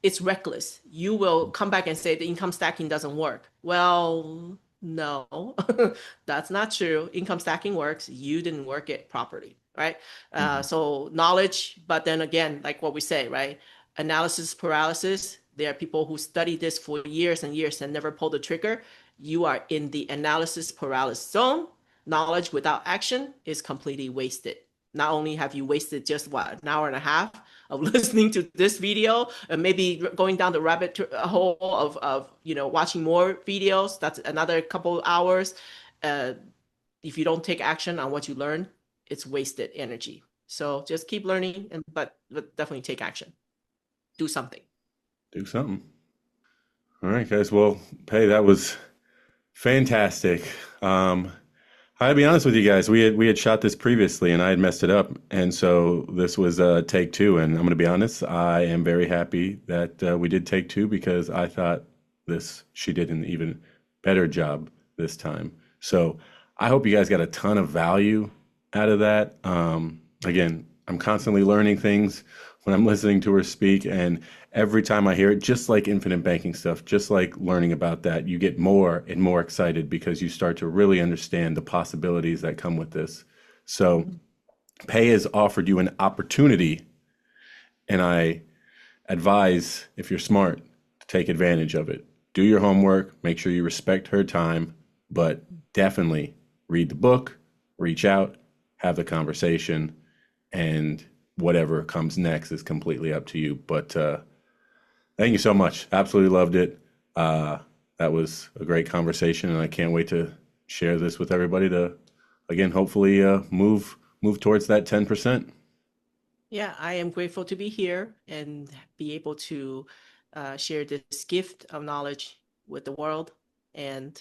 S2: it's reckless. You will come back and say the income stacking doesn't work. Well, no, that's not true. Income stacking works. You didn't work it properly, right?
S1: Mhm.
S2: So knowledge, but then again, like what we say, right? Analysis paralysis. There are people who study this for years and years and never pull the trigger. You are in the analysis paralysis zone. Knowledge without action is completely wasted. Not only have you wasted just what, an hour and a half of listening to this video and maybe going down the rabbit hole of watching more videos, that's another couple hours. If you don't take action on what you learn, it's wasted energy. So just keep learning, but definitely take action. Do something.
S1: Do something. All right, guys. Well, hey, that was fantastic. I gotta be honest with you guys. We had shot this previously, and I had messed it up, and so this was take two. And I'm gonna be honest. I am very happy that we did take two because I thought she did an even better job this time. So I hope you guys got a ton of value out of that. Again, I'm constantly learning things when I'm listening to her speak, and every time I hear it, just like infinite banking stuff, just like learning about that, you get more and more excited because you start to really understand the possibilities that come with this. So Pay has offered you an opportunity, and I advise, if you're smart, to take advantage of it. Do your homework, make sure you respect her time, but definitely read the book, reach out, have the conversation, and whatever comes next is completely up to you. But thank you so much. Absolutely loved it. That was a great conversation, and I can't wait to share this with everybody to, again, hopefully move towards that 10%.
S2: Yeah, I am grateful to be here and be able to share this gift of knowledge with the world. And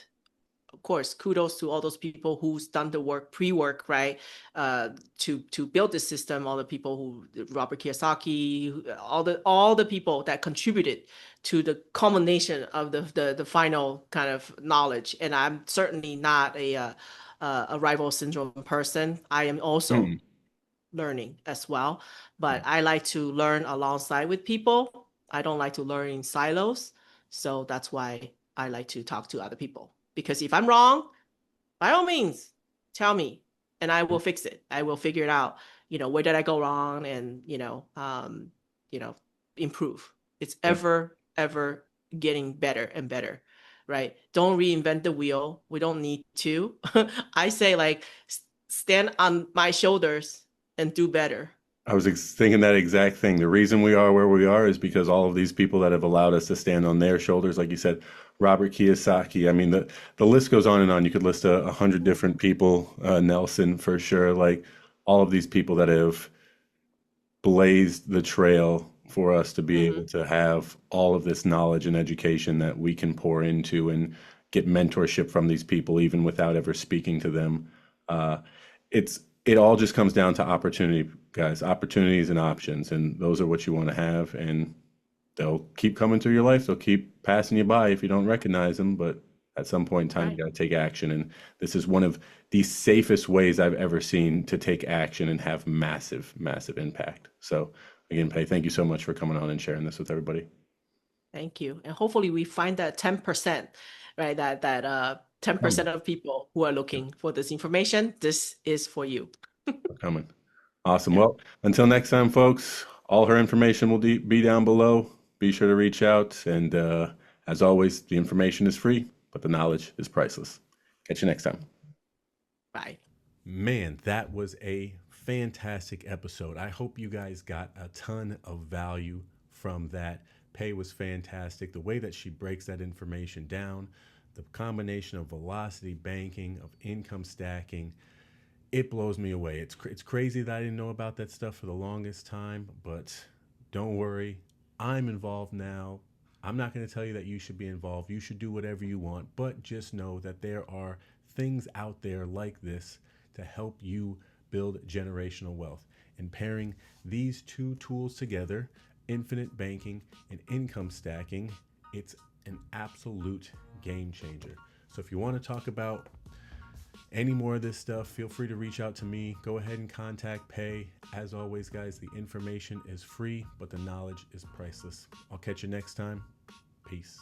S2: of course, kudos to all those people who's done the work, pre-work, right, to build this system. All the people who, Robert Kiyosaki, all the people that contributed to the culmination of the final kind of knowledge. And I'm certainly not a rival syndrome person. I am also
S1: Mm.
S2: learning as well, but I like to learn alongside with people. I don't like to learn in silos. So that's why I like to talk to other people. Because if I'm wrong, by all means, tell me and I will fix it. I will figure it out, where did I go wrong and, you know, improve. It's
S1: Yeah.
S2: ever getting better and better, right? Don't reinvent the wheel. We don't need to. I say like stand on my shoulders and do better.
S1: I was thinking that exact thing. The reason we are where we are is because all of these people that have allowed us to stand on their shoulders, like you said, Robert Kiyosaki. I mean, the list goes on and on. You could list 100 different people, Nelson for sure. Like all of these people that have blazed the trail for us to be able
S2: Mhm.
S1: to have all of this knowledge and education that we can pour into and get mentorship from these people, even without ever speaking to them. Uh, it all just comes down to opportunity, guys. Opportunities and options, and those are what you want to have. And they'll keep coming through your life. They'll keep passing you by if you don't recognize them. But at some point in time, you
S2: Right.
S1: got to take action. And this is one of the safest ways I've ever seen to take action and have massive, massive impact. So again, Pei, thank you so much for coming on and sharing this with everybody.
S2: Thank you. And hopefully we find that 10%, right? That
S1: Coming,
S2: 10% of people who are looking for this information, this is for you.
S1: coming. Awesome.
S2: Yeah.
S1: Well, until next time, folks, all her information will be down below. Be sure to reach out. And as always, the information is free, but the knowledge is priceless. Catch you next time.
S2: Bye.
S1: Man, that was a fantastic episode. I hope you guys got a ton of value from that. Pay was fantastic. The way that she breaks that information down, the combination of velocity banking, of income stacking, it blows me away. It's crazy that I didn't know about that stuff for the longest time, but don't worry. I'm involved now. I'm not going to tell you that you should be involved. You should do whatever you want, but just know that there are things out there like this to help you build generational wealth. And pairing these two tools together, infinite banking and income stacking, it's an absolute game changer. So if you want to talk about any more of this stuff, feel free to reach out to me. Go ahead and contact Pay. As always, guys, the information is free, but the knowledge is priceless. I'll catch you next time. Peace.